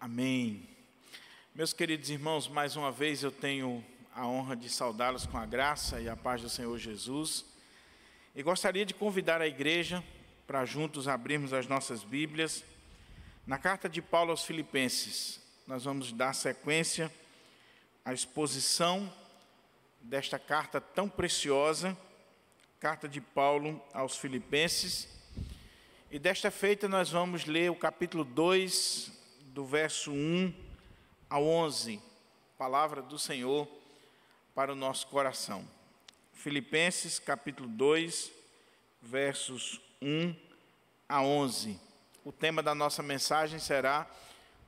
Amém. Meus queridos irmãos, mais uma vez eu tenho a honra de saudá-los com a graça e a paz do Senhor Jesus. E gostaria de convidar a igreja para juntos abrirmos as nossas Bíblias. Na carta de Paulo aos Filipenses, nós vamos dar sequência à exposição desta carta tão preciosa, carta de Paulo aos Filipenses. E desta feita nós vamos ler o capítulo 2, do verso 1 ao 11, palavra do Senhor para o nosso coração. Filipenses, capítulo 2, versos 1 a 11. O tema da nossa mensagem será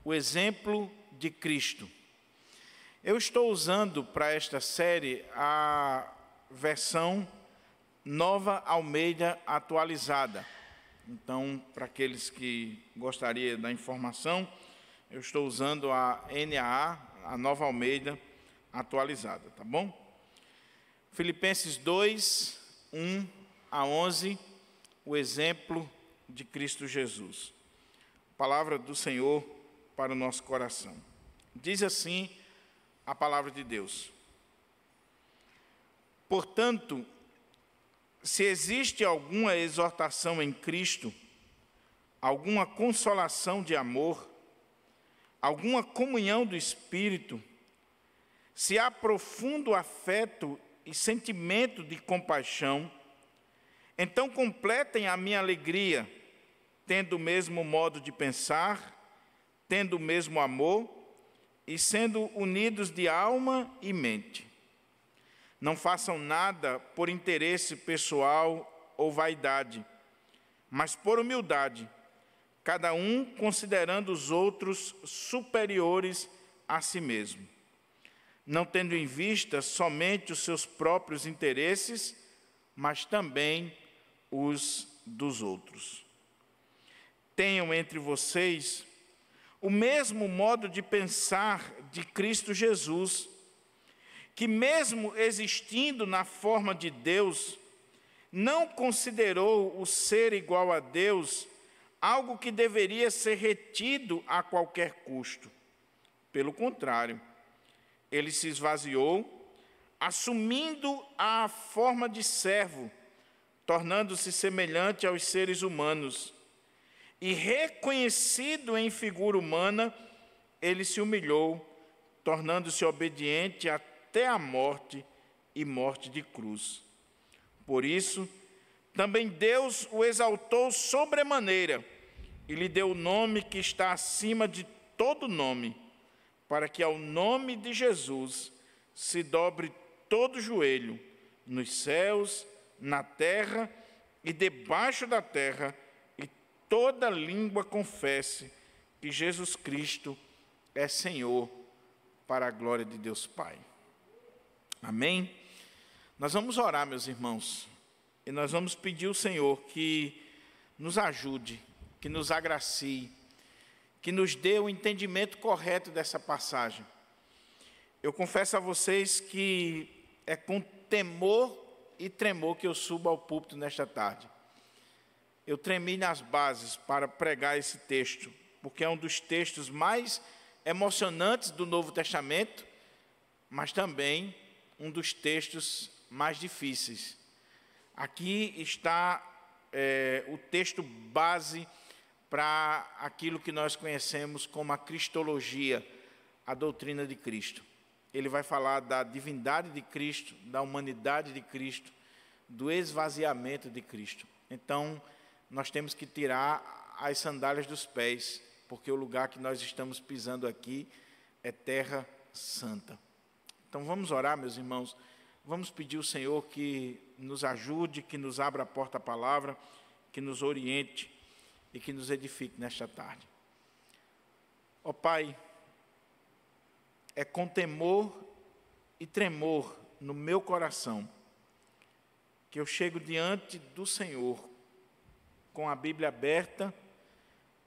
o exemplo de Cristo. Eu estou usando para esta série a versão Nova Almeida atualizada. Então, para aqueles que gostariam da informação, eu estou usando a NAA, a Nova Almeida atualizada, tá bom? Filipenses 2, 1 a 11, o exemplo de Cristo Jesus. Palavra do Senhor para o nosso coração. Diz assim a palavra de Deus: portanto, se existe alguma exortação em Cristo, alguma consolação de amor, alguma comunhão do Espírito, se há profundo afeto e sentimento de compaixão, então completem a minha alegria, tendo o mesmo modo de pensar, tendo o mesmo amor e sendo unidos de alma e mente. Não façam nada por interesse pessoal ou vaidade, mas por humildade, cada um considerando os outros superiores a si mesmo, não tendo em vista somente os seus próprios interesses, mas também os dos outros. Tenham entre vocês o mesmo modo de pensar de Cristo Jesus, que mesmo existindo na forma de Deus, não considerou o ser igual a Deus algo que deveria ser retido a qualquer custo. Pelo contrário, ele se esvaziou, assumindo a forma de servo, tornando-se semelhante aos seres humanos, e reconhecido em figura humana, ele se humilhou, tornando-se obediente até a morte e morte de cruz. Por isso, também Deus o exaltou sobremaneira e lhe deu o nome que está acima de todo nome, para que ao nome de Jesus se dobre todo joelho, nos céus, na terra e debaixo da terra, e toda língua confesse que Jesus Cristo é Senhor, para a glória de Deus Pai. Amém? Nós vamos orar, meus irmãos, e nós vamos pedir ao Senhor que nos ajude, que nos agracie, que nos dê o entendimento correto dessa passagem. Eu confesso a vocês que é com temor e tremor que eu subo ao púlpito nesta tarde. Eu tremi nas bases para pregar esse texto, porque é um dos textos mais emocionantes do Novo Testamento, mas também um dos textos mais difíceis. Aqui está o texto base para aquilo que nós conhecemos como a cristologia, a doutrina de Cristo. Ele vai falar da divindade de Cristo, da humanidade de Cristo, do esvaziamento de Cristo. Então, nós temos que tirar as sandálias dos pés, porque o lugar que nós estamos pisando aqui é terra santa. Então, vamos orar, meus irmãos. Vamos pedir ao Senhor que nos ajude, que nos abra a porta à palavra, que nos oriente e que nos edifique nesta tarde. Ó Pai, é com temor e tremor no meu coração que eu chego diante do Senhor com a Bíblia aberta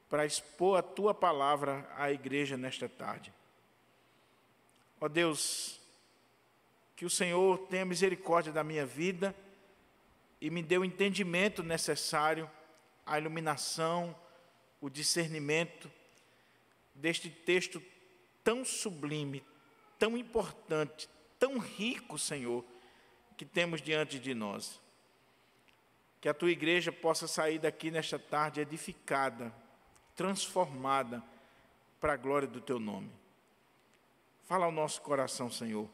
para expor a Tua palavra à igreja nesta tarde. Ó Deus, que o Senhor tenha misericórdia da minha vida e me dê o entendimento necessário, a iluminação, o discernimento deste texto tão sublime, tão importante, tão rico, Senhor, que temos diante de nós. Que a tua igreja possa sair daqui nesta tarde edificada, transformada para a glória do teu nome. Fala ao nosso coração, Senhor.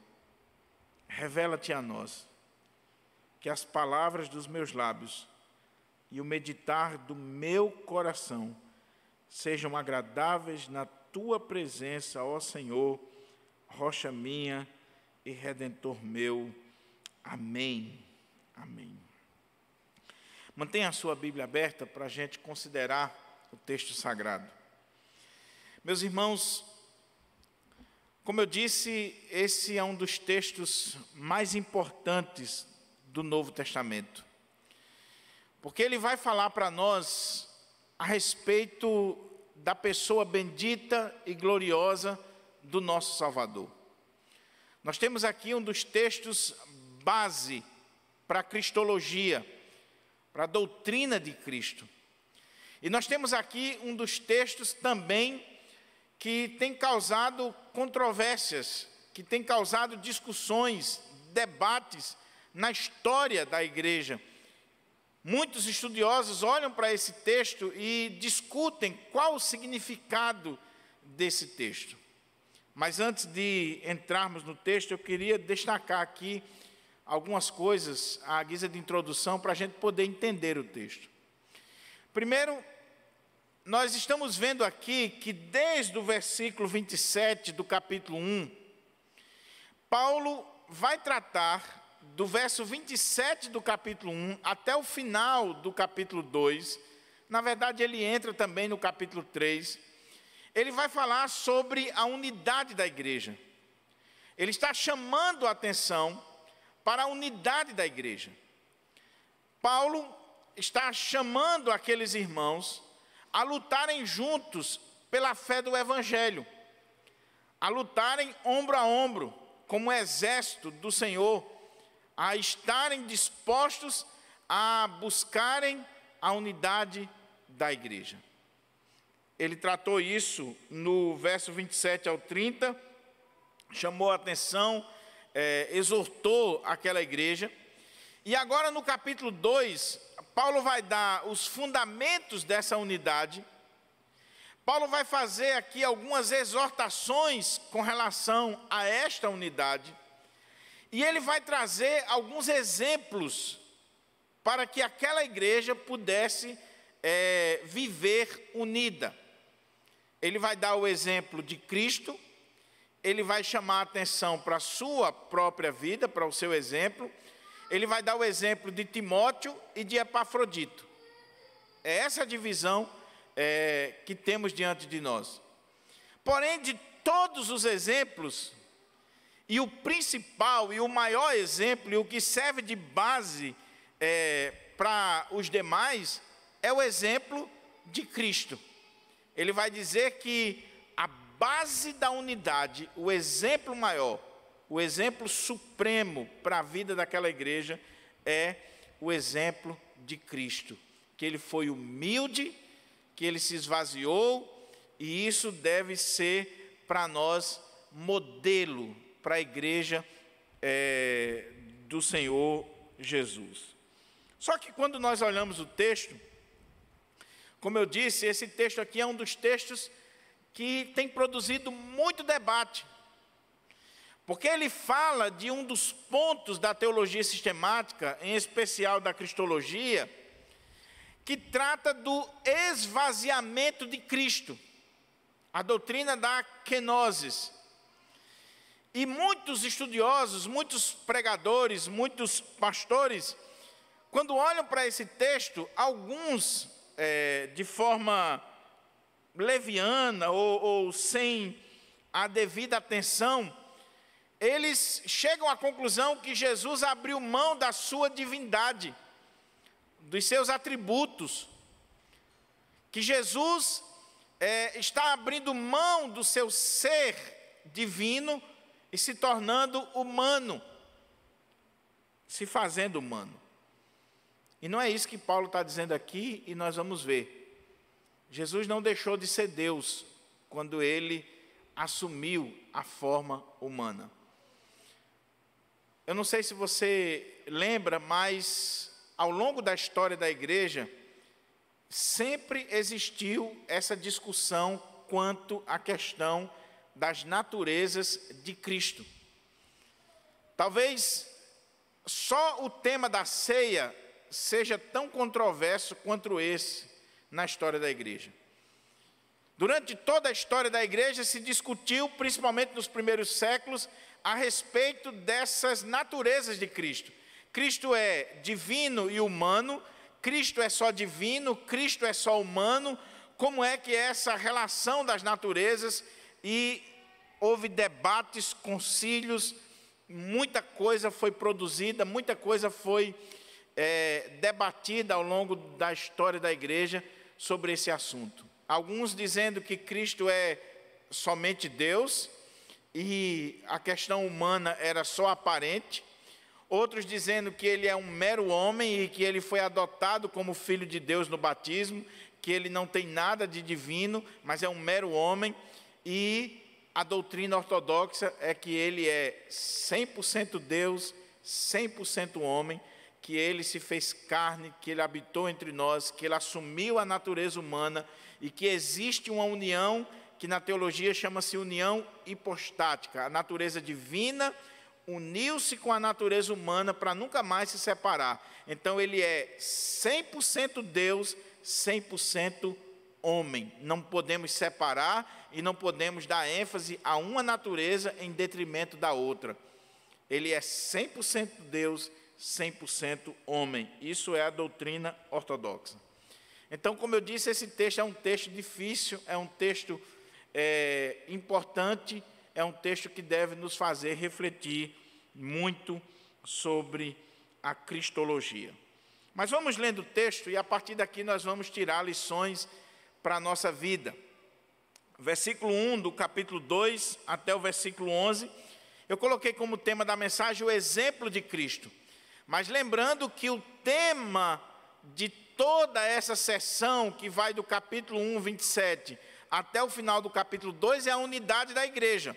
Revela-te a nós. Que as palavras dos meus lábios e o meditar do meu coração sejam agradáveis na tua presença, ó Senhor, rocha minha e redentor meu. Amém. Amém. Mantenha a sua Bíblia aberta para a gente considerar o texto sagrado. Meus irmãos, como eu disse, esse é um dos textos mais importantes do Novo Testamento, porque ele vai falar para nós a respeito da pessoa bendita e gloriosa do nosso Salvador. Nós temos aqui um dos textos base para a cristologia, para a doutrina de Cristo. E nós temos aqui um dos textos também que tem causado controvérsias, que tem causado discussões, debates na história da igreja. Muitos estudiosos olham para esse texto e discutem qual o significado desse texto. Mas antes de entrarmos no texto, eu queria destacar aqui algumas coisas à guisa de introdução para a gente poder entender o texto. Primeiro, nós estamos vendo aqui que desde o versículo 27 do capítulo 1, Paulo vai tratar do verso 27 do capítulo 1 até o final do capítulo 2, na verdade ele entra também no capítulo 3, ele vai falar sobre a unidade da igreja. Ele está chamando a atenção para a unidade da igreja. Paulo está chamando aqueles irmãos a lutarem juntos pela fé do Evangelho, a lutarem ombro a ombro, como exército do Senhor, a estarem dispostos a buscarem a unidade da igreja. Ele tratou isso no verso 27 ao 30, chamou a atenção, exortou aquela igreja. E agora no capítulo 2, Paulo vai dar os fundamentos dessa unidade. Paulo vai fazer aqui algumas exortações com relação a esta unidade. E ele vai trazer alguns exemplos para que aquela igreja pudesse viver unida. Ele vai dar o exemplo de Cristo, ele vai chamar a atenção para a sua própria vida, para o seu exemplo. Ele vai dar o exemplo de Timóteo e de Epafrodito. É essa a divisão que temos diante de nós. Porém, de todos os exemplos, e o principal e o maior exemplo, e o que serve de base para os demais, é o exemplo de Cristo. Ele vai dizer que a base da unidade, o exemplo maior, o exemplo supremo para a vida daquela igreja é o exemplo de Cristo, que ele foi humilde, que ele se esvaziou, e isso deve ser para nós modelo para a igreja do Senhor Jesus. Só que quando nós olhamos o texto, como eu disse, esse texto aqui é um dos textos que tem produzido muito debate, porque ele fala de um dos pontos da teologia sistemática, em especial da cristologia, que trata do esvaziamento de Cristo, a doutrina da kenosis. E muitos estudiosos, muitos pregadores, muitos pastores, quando olham para esse texto, alguns de forma leviana ou sem a devida atenção, eles chegam à conclusão que Jesus abriu mão da sua divindade, dos seus atributos, que Jesus está abrindo mão do seu ser divino e se tornando humano, se fazendo humano. E não é isso que Paulo está dizendo aqui, e nós vamos ver. Jesus não deixou de ser Deus, quando ele assumiu a forma humana. Eu não sei se você lembra, mas ao longo da história da igreja, sempre existiu essa discussão quanto à questão das naturezas de Cristo. Talvez só o tema da ceia seja tão controverso quanto esse na história da igreja. Durante toda a história da igreja se discutiu, principalmente nos primeiros séculos, a respeito dessas naturezas de Cristo. Cristo é divino e humano, Cristo é só divino, Cristo é só humano. Como é que é essa relação das naturezas? E houve debates, concílios, muita coisa foi produzida, muita coisa foi debatida ao longo da história da igreja sobre esse assunto. Alguns dizendo que Cristo é somente Deus e a questão humana era só aparente. Outros dizendo que ele é um mero homem e que ele foi adotado como filho de Deus no batismo, que ele não tem nada de divino, mas é um mero homem. E a doutrina ortodoxa é que ele é 100% Deus, 100% homem, que ele se fez carne, que ele habitou entre nós, que ele assumiu a natureza humana e que existe uma união que na teologia chama-se união hipostática. A natureza divina uniu-se com a natureza humana para nunca mais se separar. Então ele é 100% Deus, 100% homem. Não podemos separar e não podemos dar ênfase a uma natureza em detrimento da outra. Ele é 100% Deus, 100% homem. Isso é a doutrina ortodoxa. Então, como eu disse, esse texto é um texto difícil, é um texto importante, é um texto que deve nos fazer refletir muito sobre a cristologia. Mas vamos lendo o texto e a partir daqui nós vamos tirar lições para a nossa vida. Versículo 1 do capítulo 2 até o versículo 11, eu coloquei como tema da mensagem o exemplo de Cristo. Mas lembrando que o tema de toda essa sessão, que vai do capítulo 1, 27, até o final do capítulo 2, é a unidade da igreja.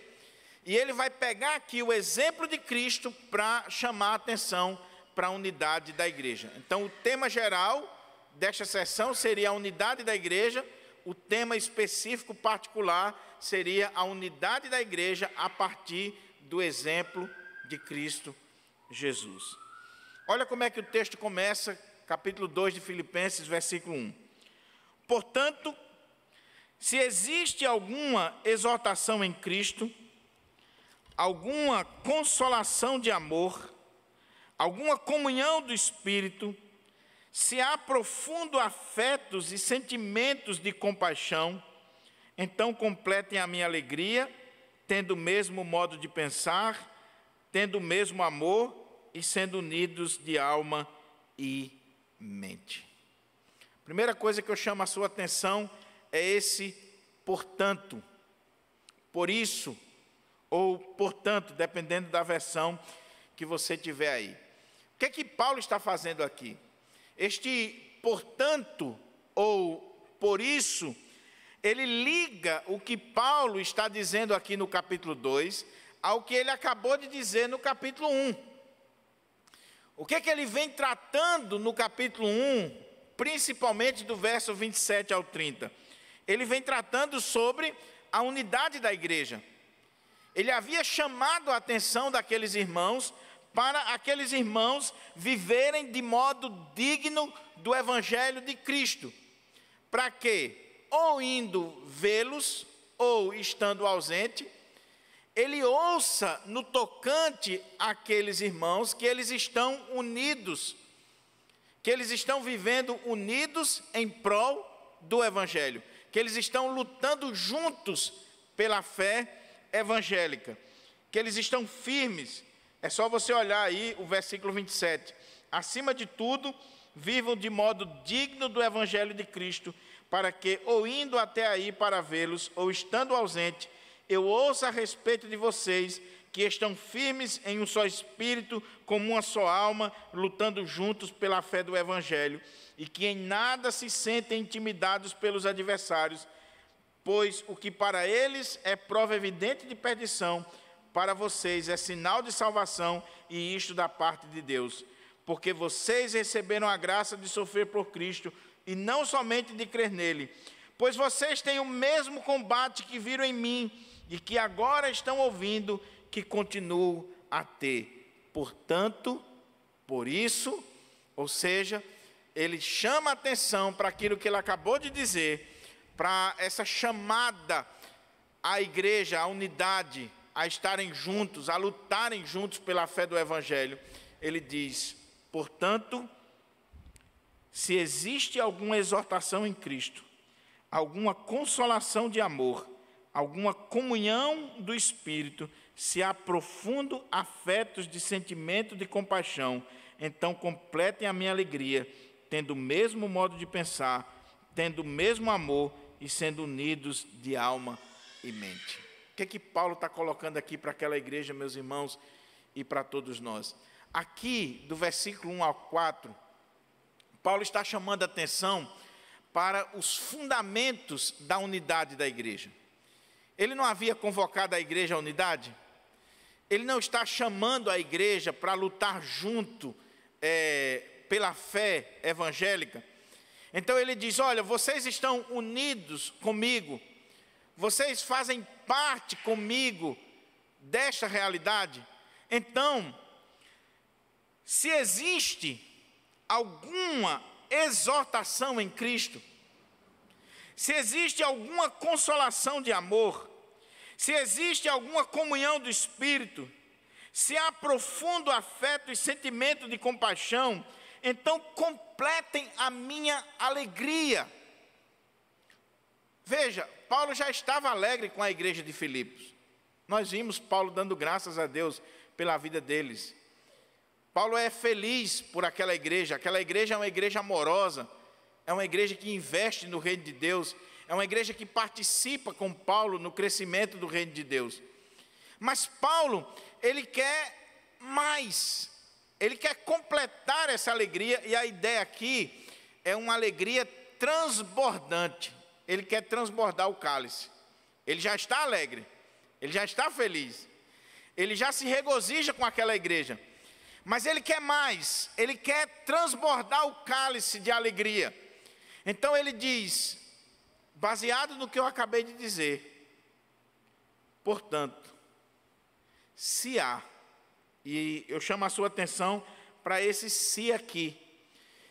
E ele vai pegar aqui o exemplo de Cristo para chamar a atenção para a unidade da igreja. Então, o tema geral desta sessão seria a unidade da igreja, o tema específico particular seria a unidade da igreja a partir do exemplo de Cristo Jesus. Olha como é que o texto começa, capítulo 2 de Filipenses, versículo 1. Portanto, se existe alguma exortação em Cristo, alguma consolação de amor, alguma comunhão do Espírito, se há profundos afetos e sentimentos de compaixão, então completem a minha alegria, tendo o mesmo modo de pensar, tendo o mesmo amor e sendo unidos de alma e mente. Primeira coisa que eu chamo a sua atenção é esse portanto, por isso, ou portanto, dependendo da versão que você tiver aí. O que é que Paulo está fazendo aqui? Este portanto, ou por isso, ele liga o que Paulo está dizendo aqui no capítulo 2 ao que ele acabou de dizer no capítulo 1. O que é que ele vem tratando no capítulo 1, principalmente do verso 27 ao 30? Ele vem tratando sobre a unidade da igreja. Ele havia chamado a atenção daqueles irmãos para aqueles irmãos viverem de modo digno do Evangelho de Cristo. Para que, ou indo vê-los, ou estando ausente, ele ouça no tocante àqueles irmãos que eles estão unidos, que eles estão vivendo unidos em prol do Evangelho, que eles estão lutando juntos pela fé evangélica, que eles estão firmes. É só você olhar aí o versículo 27. Acima de tudo, vivam de modo digno do Evangelho de Cristo, para que, ou indo até aí para vê-los, ou estando ausente, eu ouça a respeito de vocês, que estão firmes em um só espírito, como uma só alma, lutando juntos pela fé do Evangelho, e que em nada se sentem intimidados pelos adversários, pois o que para eles é prova evidente de perdição, para vocês é sinal de salvação, e isto da parte de Deus. Porque vocês receberam a graça de sofrer por Cristo, e não somente de crer nele. Pois vocês têm o mesmo combate que viram em mim, e que agora estão ouvindo, que continuo a ter. Portanto, por isso, ou seja, ele chama a atenção para aquilo que ele acabou de dizer, para essa chamada à igreja, à unidade, a estarem juntos, a lutarem juntos pela fé do Evangelho. Ele diz, portanto, se existe alguma exortação em Cristo, alguma consolação de amor, alguma comunhão do Espírito, se há profundo afetos de sentimento de compaixão, então completem a minha alegria, tendo o mesmo modo de pensar, tendo o mesmo amor e sendo unidos de alma e mente. O que é que Paulo está colocando aqui para aquela igreja, meus irmãos, e para todos nós? Aqui, do versículo 1 ao 4, Paulo está chamando a atenção para os fundamentos da unidade da igreja. Ele não havia convocado a igreja à unidade? Ele não está chamando a igreja para lutar junto pela fé evangélica? Então ele diz, olha, vocês estão unidos comigo, vocês fazem parte comigo desta realidade. Então, se existe alguma exortação em Cristo, se existe alguma consolação de amor, se existe alguma comunhão do Espírito, se há profundo afeto e sentimento de compaixão, então completem a minha alegria. Veja, Paulo já estava alegre com a igreja de Filipos. Nós vimos Paulo dando graças a Deus pela vida deles. Paulo é feliz por aquela igreja é uma igreja amorosa, é uma igreja que investe no reino de Deus, é uma igreja que participa com Paulo no crescimento do reino de Deus. Mas Paulo, ele quer mais, ele quer completar essa alegria, e a ideia aqui é uma alegria transbordante. Ele quer transbordar o cálice. Ele já está alegre, ele já está feliz, ele já se regozija com aquela igreja, mas ele quer mais, ele quer transbordar o cálice de alegria. Então ele diz, baseado no que eu acabei de dizer, portanto, se há, e eu chamo a sua atenção para esse se aqui.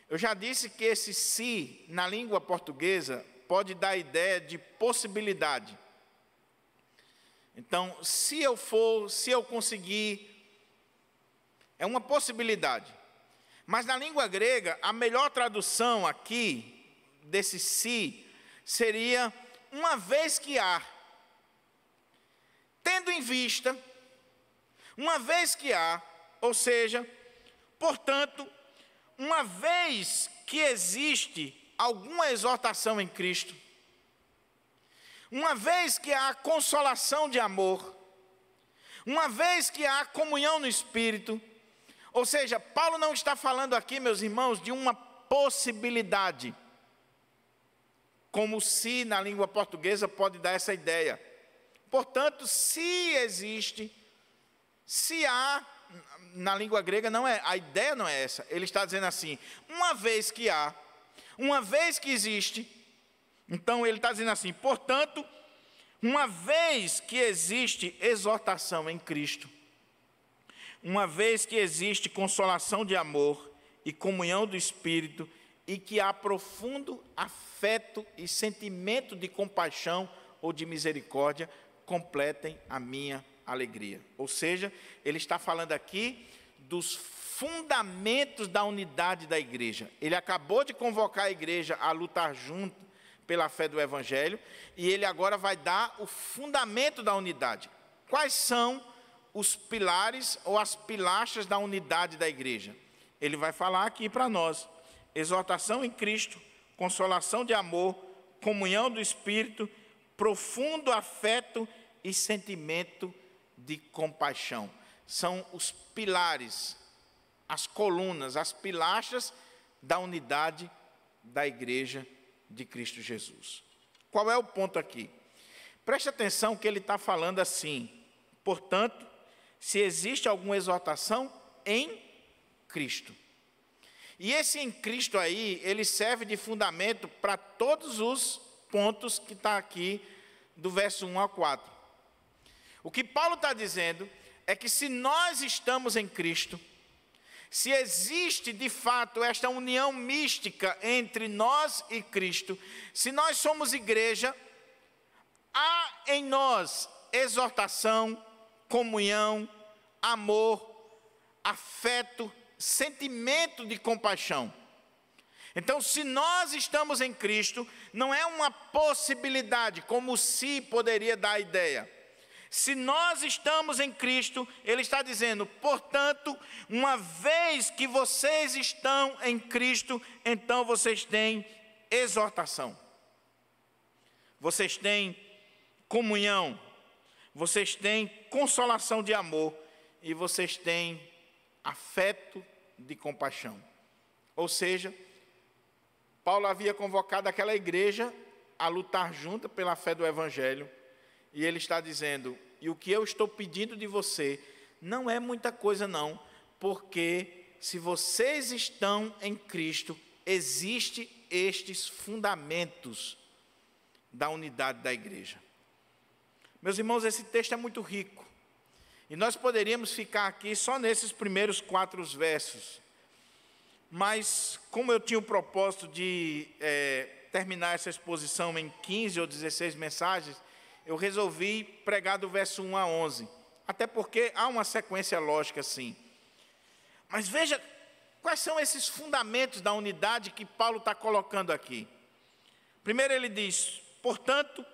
Eu já disse que esse se, na língua portuguesa, pode dar a ideia de possibilidade. Então, se eu for, se eu conseguir, é uma possibilidade. Mas na língua grega, a melhor tradução aqui, desse se, seria uma vez que há. Tendo em vista, uma vez que há, ou seja, portanto, uma vez que existe alguma exortação em Cristo, uma vez que há consolação de amor, uma vez que há comunhão no Espírito, ou seja, Paulo não está falando aqui, meus irmãos, de uma possibilidade, como se na língua portuguesa pode dar essa ideia. Portanto, se existe, se há, na língua grega não é, a ideia não é essa. Ele está dizendo assim, uma vez que há, uma vez que existe, então ele está dizendo assim, portanto, uma vez que existe exortação em Cristo, uma vez que existe consolação de amor e comunhão do Espírito, e que há profundo afeto e sentimento de compaixão ou de misericórdia, completem a minha alegria. Ou seja, ele está falando aqui dos fundamentos da unidade da igreja. Ele acabou de convocar a igreja a lutar junto pela fé do Evangelho, e ele agora vai dar o fundamento da unidade. Quais são os pilares ou as pilastras da unidade da igreja? Ele vai falar aqui para nós: exortação em Cristo, consolação de amor, comunhão do Espírito, profundo afeto e sentimento de compaixão. São os pilares, as colunas, as pilastras da unidade da igreja de Cristo Jesus. Qual é o ponto aqui? Preste atenção que ele está falando assim: portanto, se existe alguma exortação em Cristo. E esse em Cristo aí, ele serve de fundamento para todos os pontos que está aqui do verso 1 ao 4. O que Paulo está dizendo é que se nós estamos em Cristo, se existe de fato esta união mística entre nós e Cristo, se nós somos igreja, há em nós exortação, comunhão, amor, afeto, sentimento de compaixão. Então, se nós estamos em Cristo, não é uma possibilidade, como se poderia dar a ideia. Se nós estamos em Cristo, ele está dizendo, portanto, uma vez que vocês estão em Cristo, então vocês têm exortação, vocês têm comunhão, vocês têm consolação de amor e vocês têm afeto de compaixão. Ou seja, Paulo havia convocado aquela igreja a lutar junto pela fé do Evangelho, e ele está dizendo, e o que eu estou pedindo de você não é muita coisa não, porque se vocês estão em Cristo, existem estes fundamentos da unidade da igreja. Meus irmãos, esse texto é muito rico, e nós poderíamos ficar aqui só nesses primeiros 4 versos, mas como eu tinha o propósito de terminar essa exposição em 15 ou 16 mensagens, eu resolvi pregar do verso 1 a 11, até porque há uma sequência lógica assim. Mas veja, quais são esses fundamentos da unidade que Paulo está colocando aqui? Primeiro ele diz, portanto,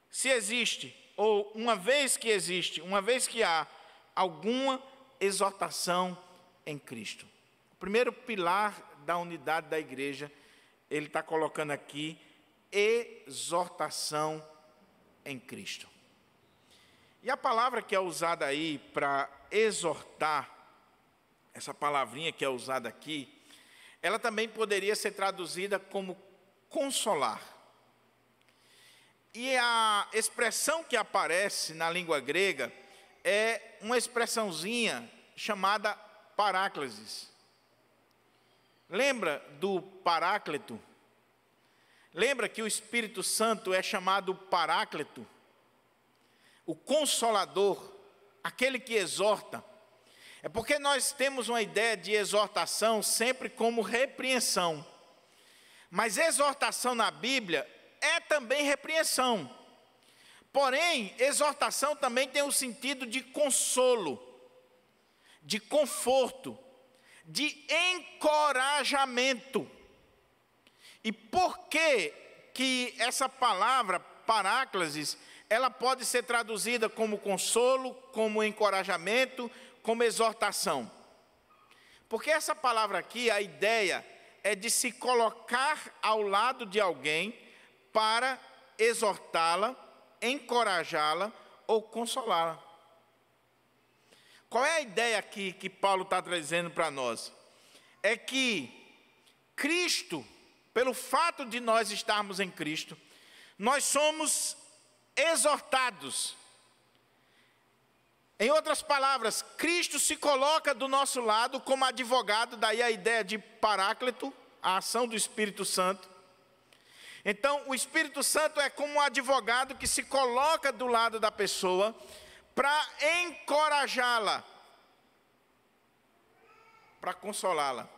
se existe, ou uma vez que existe, uma vez que há alguma exortação em Cristo. O primeiro pilar da unidade da igreja, ele está colocando aqui, exortação em Cristo. E a palavra que é usada aí para exortar, essa palavrinha que é usada aqui, ela também poderia ser traduzida como consolar. E a expressão que aparece na língua grega é uma expressãozinha chamada paráclesis. Lembra do Paráclito? Lembra que o Espírito Santo é chamado Paráclito? O Consolador, aquele que exorta. É porque nós temos uma ideia de exortação sempre como repreensão. Mas exortação na Bíblia é também repreensão. Porém, exortação também tem o sentido de consolo, de conforto, de encorajamento. E por que essa palavra, paráclesis, ela pode ser traduzida como consolo, como encorajamento, como exortação? Porque essa palavra aqui, a ideia é de se colocar ao lado de alguém para exortá-la, encorajá-la ou consolá-la. Qual é a ideia aqui que Paulo está trazendo para nós? É que Cristo, pelo fato de nós estarmos em Cristo, nós somos exortados. Em outras palavras, Cristo se coloca do nosso lado como advogado, daí a ideia de Paráclito, a ação do Espírito Santo. Então, o Espírito Santo é como um advogado que se coloca do lado da pessoa para encorajá-la, para consolá-la,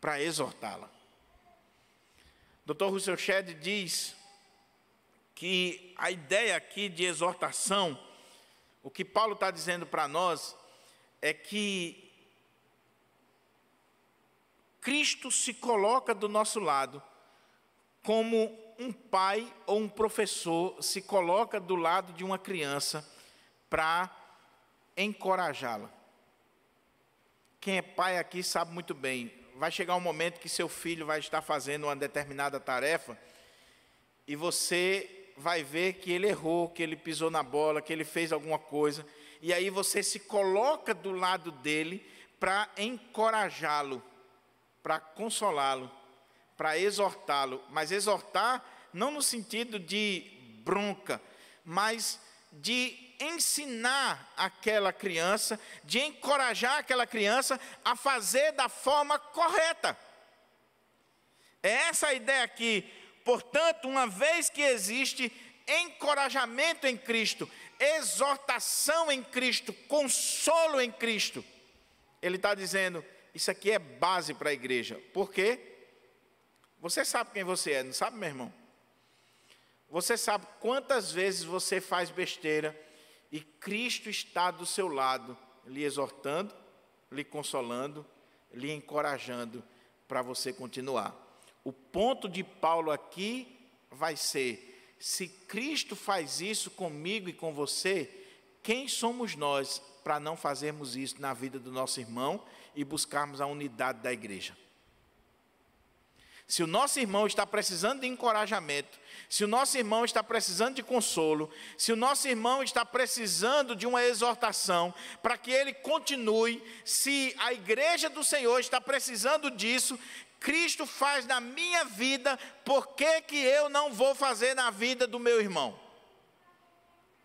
para exortá-la. Dr. Russell Shedd diz que a ideia aqui de exortação, o que Paulo está dizendo para nós, é que Cristo se coloca do nosso lado, como um pai ou um professor se coloca do lado de uma criança para encorajá-la. Quem é pai aqui sabe muito bem, vai chegar um momento que seu filho vai estar fazendo uma determinada tarefa e você vai ver que ele errou, que ele pisou na bola, que ele fez alguma coisa, e aí você se coloca do lado dele para encorajá-lo, para consolá-lo, para exortá-lo, mas exortar não no sentido de bronca, mas de ensinar aquela criança, de encorajar aquela criança a fazer da forma correta. É essa a ideia aqui. Portanto, uma vez que existe encorajamento em Cristo, exortação em Cristo, consolo em Cristo, ele está dizendo, isso aqui é base para a igreja. Por quê? Você sabe quem você é, não sabe, meu irmão? Você sabe quantas vezes você faz besteira e Cristo está do seu lado, lhe exortando, lhe consolando, lhe encorajando para você continuar. O ponto de Paulo aqui vai ser, se Cristo faz isso comigo e com você, quem somos nós para não fazermos isso na vida do nosso irmão e buscarmos a unidade da igreja? Se o nosso irmão está precisando de encorajamento, se o nosso irmão está precisando de consolo, se o nosso irmão está precisando de uma exortação para que ele continue, se a igreja do Senhor está precisando disso, Cristo faz na minha vida, por que que eu não vou fazer na vida do meu irmão?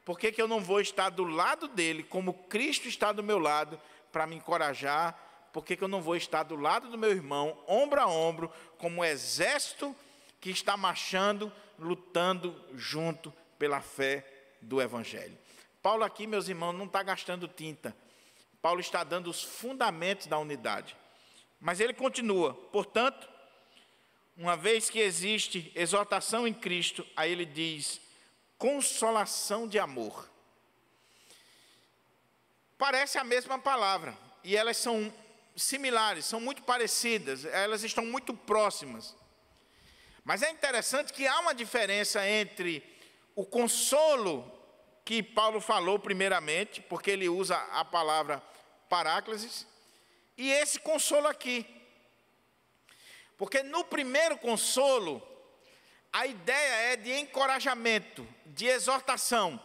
Por que que eu não vou estar do lado dele, como Cristo está do meu lado, para me encorajar? Por que que eu não vou estar do lado do meu irmão, ombro a ombro, como um exército que está marchando, lutando junto pela fé do Evangelho? Paulo aqui, meus irmãos, não está gastando tinta. Paulo está dando os fundamentos da unidade. Mas ele continua, portanto, uma vez que existe exortação em Cristo, aí ele diz, consolação de amor. Parece a mesma palavra, e elas são similares, são muito parecidas, elas estão muito próximas. Mas é interessante que há uma diferença entre o consolo que Paulo falou primeiramente, porque ele usa a palavra paráclesis, e esse consolo aqui. Porque no primeiro consolo, a ideia é de encorajamento, de exortação.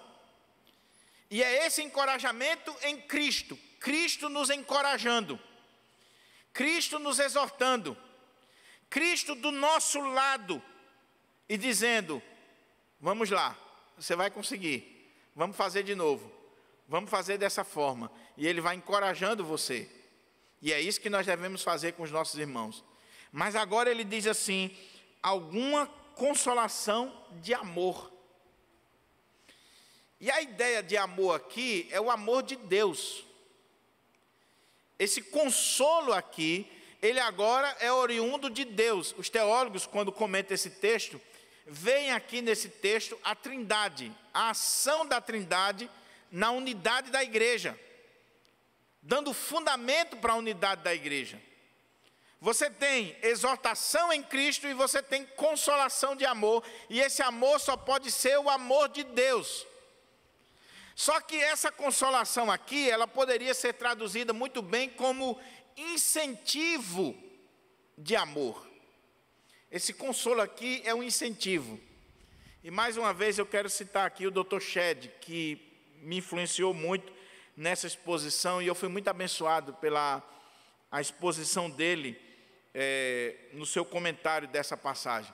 E é esse encorajamento em Cristo, Cristo nos encorajando, Cristo nos exortando, Cristo do nosso lado e dizendo, vamos lá, você vai conseguir, vamos fazer de novo, vamos fazer dessa forma. E ele vai encorajando você. E é isso que nós devemos fazer com os nossos irmãos. Mas agora ele diz assim, alguma consolação de amor. E a ideia de amor aqui é o amor de Deus. Esse consolo aqui, ele agora é oriundo de Deus. Os teólogos, quando comentam esse texto, veem aqui nesse texto a Trindade, a ação da Trindade na unidade da igreja, dando fundamento para a unidade da igreja. Você tem exortação em Cristo e você tem consolação de amor, e esse amor só pode ser o amor de Deus. Só que essa consolação aqui, ela poderia ser traduzida muito bem como incentivo de amor. Esse consolo aqui é um incentivo. E mais uma vez eu quero citar aqui o Dr. Shedd, que me influenciou muito nessa exposição, e eu fui muito abençoado pela a exposição dele no seu comentário dessa passagem.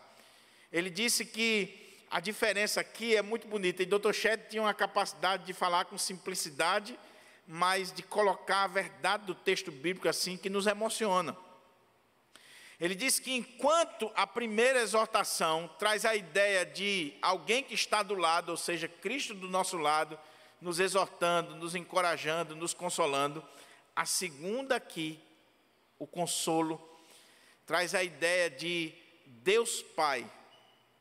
Ele disse que a diferença aqui é muito bonita, e Dr. Shedd tinha uma capacidade de falar com simplicidade, mas de colocar a verdade do texto bíblico assim, que nos emociona. Ele disse que enquanto a primeira exortação traz a ideia de alguém que está do lado, ou seja, Cristo do nosso lado, nos exortando, nos encorajando, nos consolando, a segunda aqui, o consolo, traz a ideia de Deus Pai,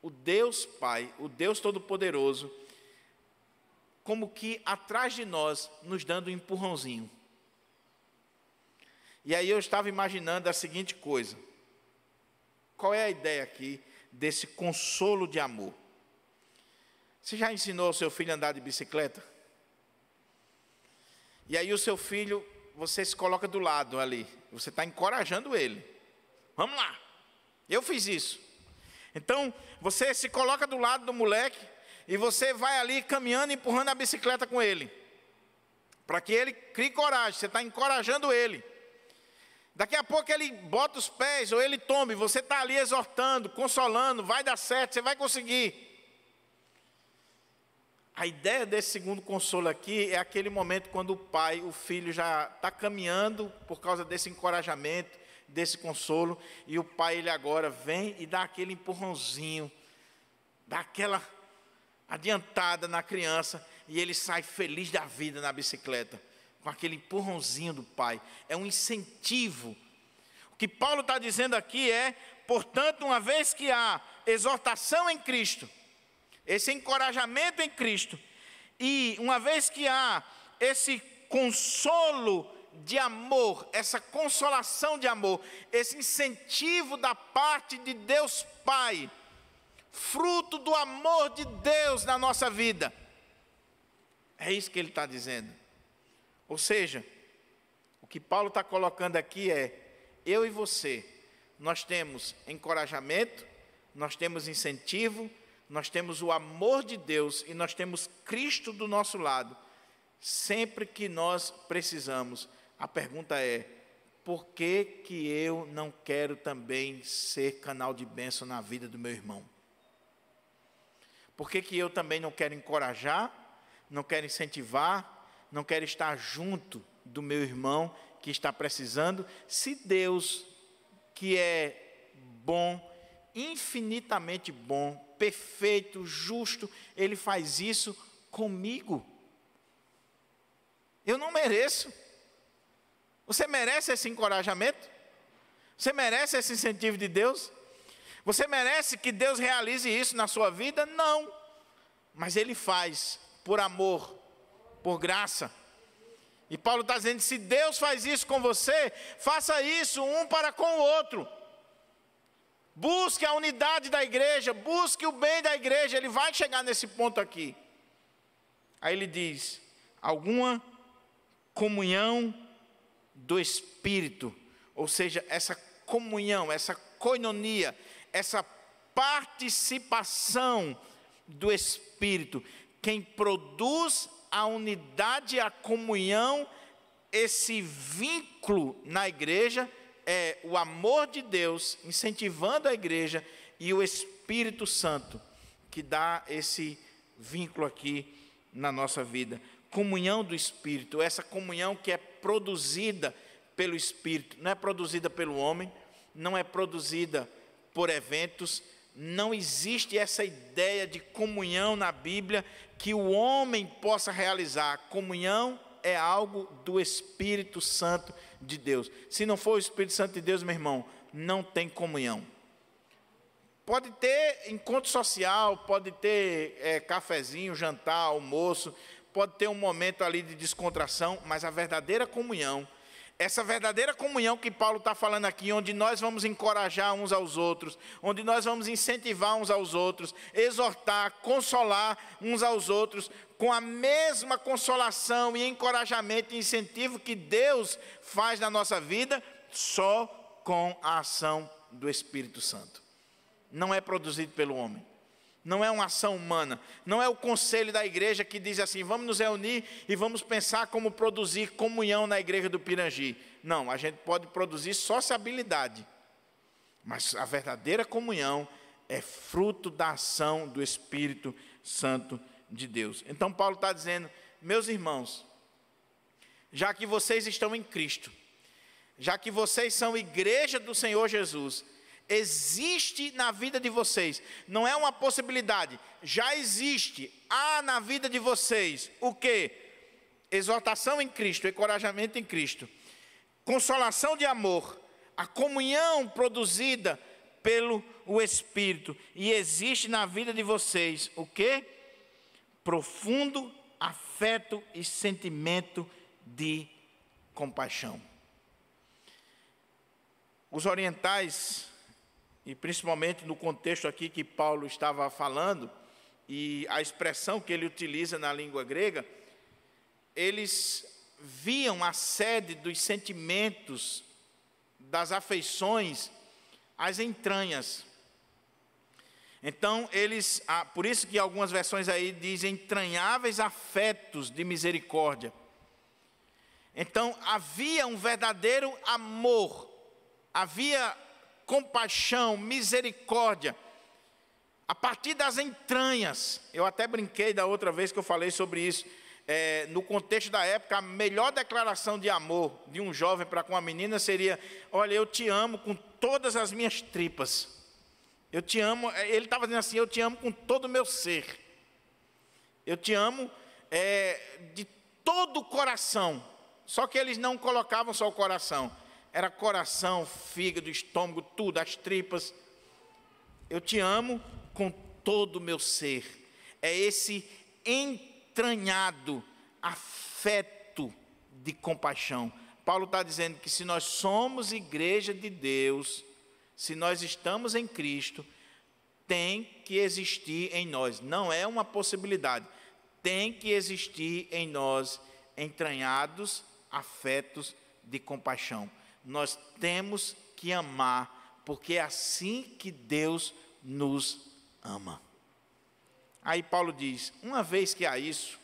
o Deus Pai, o Deus Todo-Poderoso, como que atrás de nós, nos dando um empurrãozinho. E aí eu estava imaginando a seguinte coisa, qual é a ideia aqui desse consolo de amor? Você já ensinou ao seu filho a andar de bicicleta? E aí o seu filho, você se coloca do lado ali, você está encorajando ele. Vamos lá, eu fiz isso. Então, você se coloca do lado do moleque e você vai ali caminhando, empurrando a bicicleta com ele, para que ele crie coragem, você está encorajando ele. Daqui a pouco ele bota os pés ou ele toma, e você está ali exortando, consolando, vai dar certo, você vai conseguir. A ideia desse segundo consolo aqui é aquele momento quando o filho já está caminhando por causa desse encorajamento, desse consolo, e o pai, ele agora vem e dá aquele empurrãozinho, dá aquela adiantada na criança, e ele sai feliz da vida na bicicleta, com aquele empurrãozinho do pai. É um incentivo. O que Paulo está dizendo aqui é, portanto, uma vez que há exortação em Cristo, esse encorajamento em Cristo, e uma vez que há esse consolo de amor, essa consolação de amor, esse incentivo da parte de Deus Pai, fruto do amor de Deus na nossa vida, é isso que ele está dizendo. Ou seja, o que Paulo está colocando aqui é, eu e você, nós temos encorajamento, nós temos incentivo, nós temos o amor de Deus e nós temos Cristo do nosso lado, sempre que nós precisamos. A pergunta é, por que que eu não quero também ser canal de bênção na vida do meu irmão? Por que que eu também não quero encorajar, não quero incentivar, não quero estar junto do meu irmão que está precisando, se Deus, que é bom, infinitamente bom, perfeito, justo, Ele faz isso comigo? Eu não mereço. Você merece esse encorajamento? Você merece esse incentivo de Deus? Você merece que Deus realize isso na sua vida? Não. Mas Ele faz por amor, por graça. E Paulo está dizendo, se Deus faz isso com você, faça isso um para com o outro. Busque a unidade da igreja, busque o bem da igreja. Ele vai chegar nesse ponto aqui. Aí ele diz, alguma comunhão do Espírito, ou seja, essa comunhão, essa koinonia, essa participação do Espírito, quem produz a unidade, a comunhão, esse vínculo na igreja, é o amor de Deus incentivando a igreja e o Espírito Santo que dá esse vínculo aqui na nossa vida. Comunhão do Espírito, essa comunhão que é produzida pelo Espírito, não é produzida pelo homem, não é produzida por eventos, não existe essa ideia de comunhão na Bíblia que o homem possa realizar. Comunhão é algo do Espírito Santo de Deus. Se não for o Espírito Santo de Deus, meu irmão, não tem comunhão. Pode ter encontro social, pode ter cafezinho, jantar, almoço, pode ter um momento ali de descontração, mas a verdadeira comunhão, essa verdadeira comunhão que Paulo está falando aqui, onde nós vamos encorajar uns aos outros, onde nós vamos incentivar uns aos outros, exortar, consolar uns aos outros, com a mesma consolação e encorajamento e incentivo que Deus faz na nossa vida, só com a ação do Espírito Santo. Não é produzido pelo homem. Não é uma ação humana, não é o conselho da igreja que diz assim, vamos nos reunir e vamos pensar como produzir comunhão na igreja do Pirangi. Não, a gente pode produzir sociabilidade, mas a verdadeira comunhão é fruto da ação do Espírito Santo de Deus. Então Paulo está dizendo, meus irmãos, já que vocês estão em Cristo, já que vocês são igreja do Senhor Jesus, existe na vida de vocês, não é uma possibilidade, já existe, há na vida de vocês, o que? Exortação em Cristo, encorajamento em Cristo, consolação de amor, a comunhão produzida pelo Espírito, e existe na vida de vocês, o que? Profundo afeto e sentimento de compaixão. Os orientais, e principalmente no contexto aqui que Paulo estava falando, e a expressão que ele utiliza na língua grega, eles viam a sede dos sentimentos, das afeições, as entranhas. Então, por isso que algumas versões aí dizem entranháveis afetos de misericórdia. Então, havia um verdadeiro amor, havia compaixão, misericórdia, a partir das entranhas. Eu até brinquei da outra vez que eu falei sobre isso. No contexto da época, a melhor declaração de amor de um jovem para com uma menina seria: olha, eu te amo com todas as minhas tripas. Eu te amo, ele estava dizendo assim: eu te amo com todo o meu ser. Eu te amo de todo o coração. Só que eles não colocavam só o coração. Era coração, fígado, estômago, tudo, as tripas. Eu te amo com todo o meu ser. É esse entranhado afeto de compaixão. Paulo está dizendo que se nós somos igreja de Deus, se nós estamos em Cristo, tem que existir em nós. Não é uma possibilidade. Tem que existir em nós entranhados afetos de compaixão. Nós temos que amar, porque é assim que Deus nos ama. Aí Paulo diz: uma vez que há isso,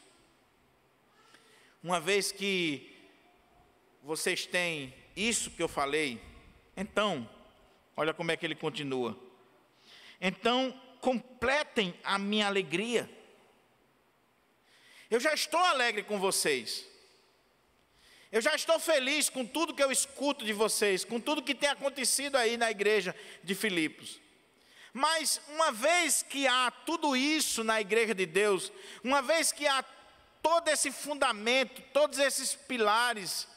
uma vez que vocês têm isso que eu falei, então, olha como é que ele continua. Então, completem a minha alegria. Eu já estou alegre com vocês. Eu já estou feliz com tudo que eu escuto de vocês, com tudo que tem acontecido aí na igreja de Filipos. Mas uma vez que há tudo isso na igreja de Deus, uma vez que há todo esse fundamento, todos esses pilares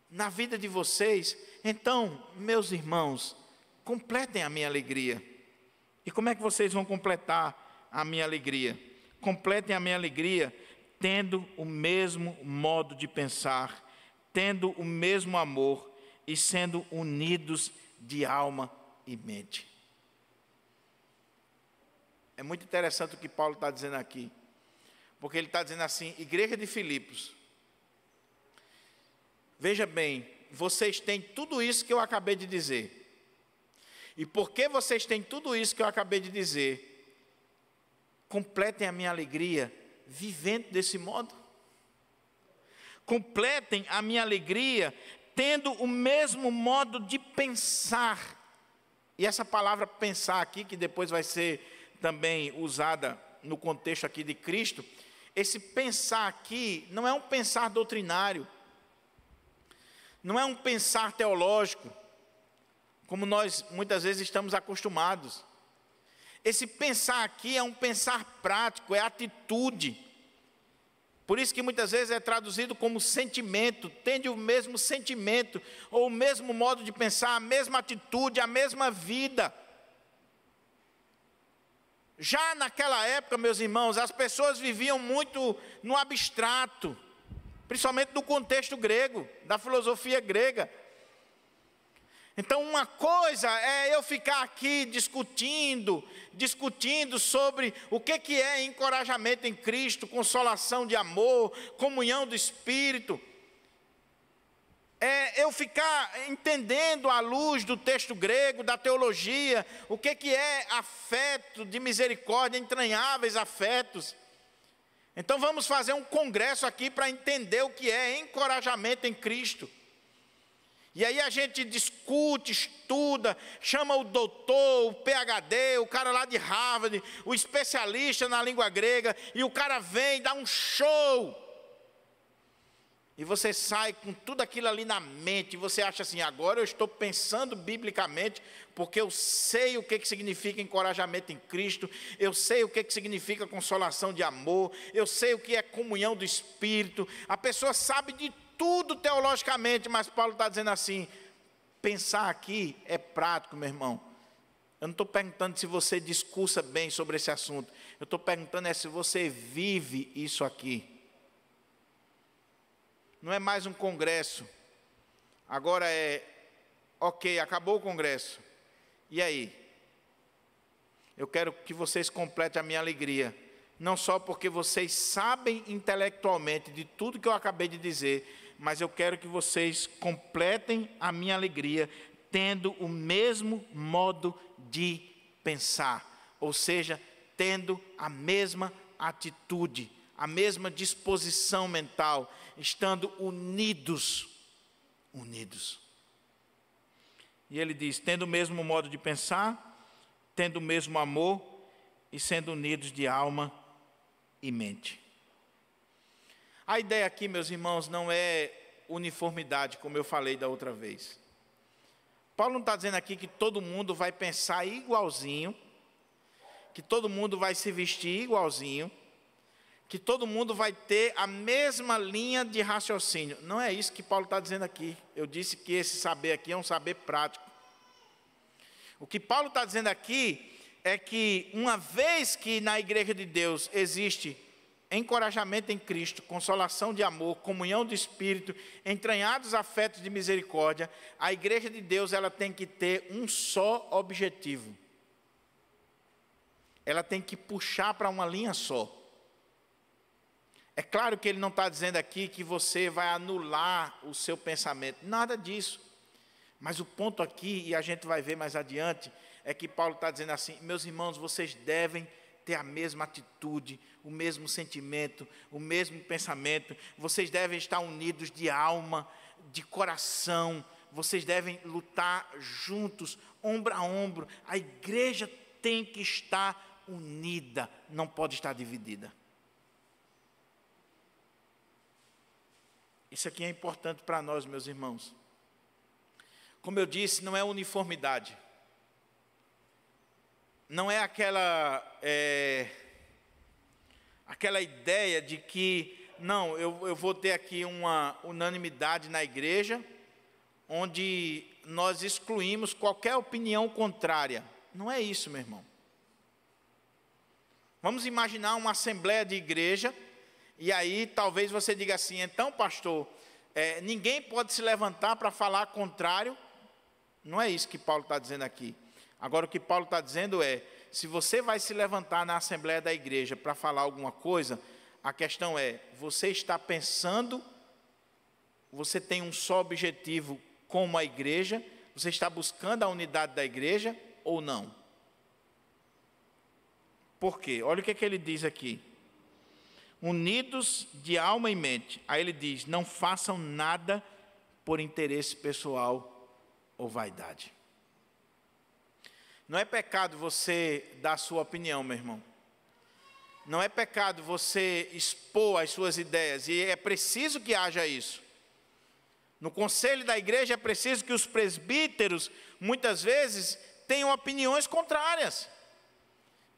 na vida de vocês, então, meus irmãos, completem a minha alegria. E como é que vocês vão completar a minha alegria? Completem a minha alegria tendo o mesmo modo de pensar, tendo o mesmo amor e sendo unidos de alma e mente. É muito interessante o que Paulo está dizendo aqui, porque ele está dizendo assim: igreja de Filipos, veja bem, vocês têm tudo isso que eu acabei de dizer, e porque vocês têm tudo isso que eu acabei de dizer, completem a minha alegria vivendo desse modo. Completem a minha alegria tendo o mesmo modo de pensar. E essa palavra pensar aqui, que depois vai ser também usada no contexto aqui de Cristo, esse pensar aqui não é um pensar doutrinário, não é um pensar teológico, como nós muitas vezes estamos acostumados. Esse pensar aqui é um pensar prático, é atitude. Por isso que muitas vezes é traduzido como sentimento, tende o mesmo sentimento, ou o mesmo modo de pensar, a mesma atitude, a mesma vida. Já naquela época, meus irmãos, as pessoas viviam muito no abstrato, principalmente no contexto grego, da filosofia grega. Então, uma coisa é eu ficar aqui discutindo sobre o que é encorajamento em Cristo, consolação de amor, comunhão do Espírito. É eu ficar entendendo à luz do texto grego, da teologia, o que é afeto de misericórdia, entranháveis afetos. Então, vamos fazer um congresso aqui para entender o que é encorajamento em Cristo. E aí a gente discute, estuda, chama o doutor, o PhD, o cara lá de Harvard, o especialista na língua grega, e o cara vem, dá um show. E você sai com tudo aquilo ali na mente, e você acha assim: agora eu estou pensando biblicamente, porque eu sei o que significa encorajamento em Cristo, eu sei o que significa consolação de amor, eu sei o que é comunhão do Espírito. A pessoa sabe de tudo teologicamente, mas Paulo está dizendo assim: pensar aqui é prático, meu irmão. Eu não estou perguntando se você discursa bem sobre esse assunto, eu estou perguntando se você vive isso aqui. Não é mais um congresso, agora ok, acabou o congresso, e aí? Eu quero que vocês completem a minha alegria, não só porque vocês sabem intelectualmente de tudo que eu acabei de dizer, mas eu quero que vocês completem a minha alegria tendo o mesmo modo de pensar, ou seja, tendo a mesma atitude, a mesma disposição mental, estando unidos. E ele diz: tendo o mesmo modo de pensar, tendo o mesmo amor e sendo unidos de alma e mente. A ideia aqui, meus irmãos, não é uniformidade, como eu falei da outra vez. Paulo não está dizendo aqui que todo mundo vai pensar igualzinho, que todo mundo vai se vestir igualzinho, que todo mundo vai ter a mesma linha de raciocínio. Não é isso que Paulo está dizendo aqui. Eu disse que esse saber aqui é um saber prático. O que Paulo está dizendo aqui é que uma vez que na igreja de Deus existe encorajamento em Cristo, consolação de amor, comunhão do Espírito, entranhados afetos de misericórdia, a igreja de Deus ela tem que ter um só objetivo. Ela tem que puxar para uma linha só. É claro que ele não está dizendo aqui que você vai anular o seu pensamento, nada disso. Mas o ponto aqui, e a gente vai ver mais adiante, é que Paulo está dizendo assim: meus irmãos, vocês devem ter a mesma atitude, o mesmo sentimento, o mesmo pensamento, vocês devem estar unidos de alma, de coração, vocês devem lutar juntos, ombro a ombro. A igreja tem que estar unida, não pode estar dividida. Isso aqui é importante para nós, meus irmãos. Como eu disse, não é uniformidade. Não é aquela ideia de que, não, eu vou ter aqui uma unanimidade na igreja, onde nós excluímos qualquer opinião contrária. Não é isso, meu irmão. Vamos imaginar uma assembleia de igreja, e aí talvez você diga assim: então, pastor, ninguém pode se levantar para falar contrário. Não é isso que Paulo está dizendo aqui. Agora, o que Paulo está dizendo é: se você vai se levantar na assembleia da igreja para falar alguma coisa, a questão é: você está pensando, você tem um só objetivo como a igreja, você está buscando a unidade da igreja ou não? Por quê? Olha o que ele diz aqui: unidos de alma e mente. Aí ele diz: não façam nada por interesse pessoal ou vaidade. Não é pecado você dar a sua opinião, meu irmão. Não é pecado você expor as suas ideias, e é preciso que haja isso. No conselho da igreja é preciso que os presbíteros, muitas vezes, tenham opiniões contrárias.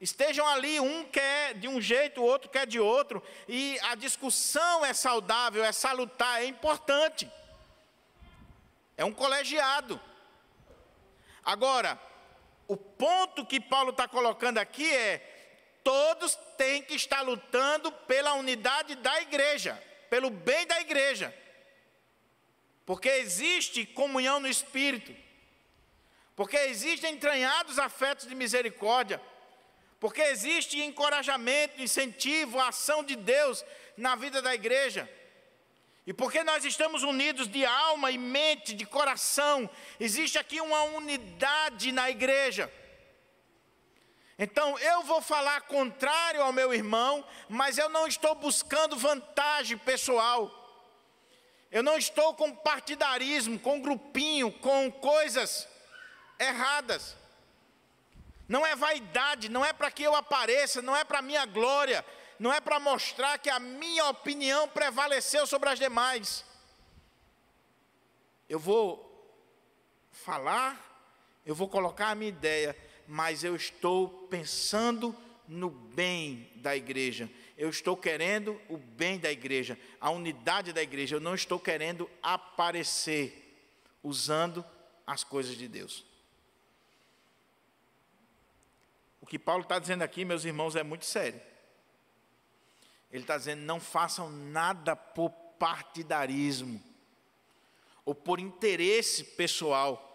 Estejam ali, um quer de um jeito, o outro quer de outro, e a discussão é saudável, é salutar, é importante. É um colegiado. Agora, o ponto que Paulo está colocando aqui é: todos têm que estar lutando pela unidade da igreja, pelo bem da igreja. Porque existe comunhão no Espírito, porque existem entranhados afetos de misericórdia, porque existe encorajamento, incentivo, a ação de Deus na vida da igreja. E porque nós estamos unidos de alma e mente, de coração, existe aqui uma unidade na igreja. Então, eu vou falar contrário ao meu irmão, mas eu não estou buscando vantagem pessoal. Eu não estou com partidarismo, com grupinho, com coisas erradas. Não é vaidade, não é para que eu apareça, não é para minha glória, não é para mostrar que a minha opinião prevaleceu sobre as demais. Eu vou falar, eu vou colocar a minha ideia, mas eu estou pensando no bem da igreja. Eu estou querendo o bem da igreja, a unidade da igreja. Eu não estou querendo aparecer usando as coisas de Deus. O que Paulo está dizendo aqui, meus irmãos, é muito sério. Ele está dizendo: não façam nada por partidarismo ou por interesse pessoal.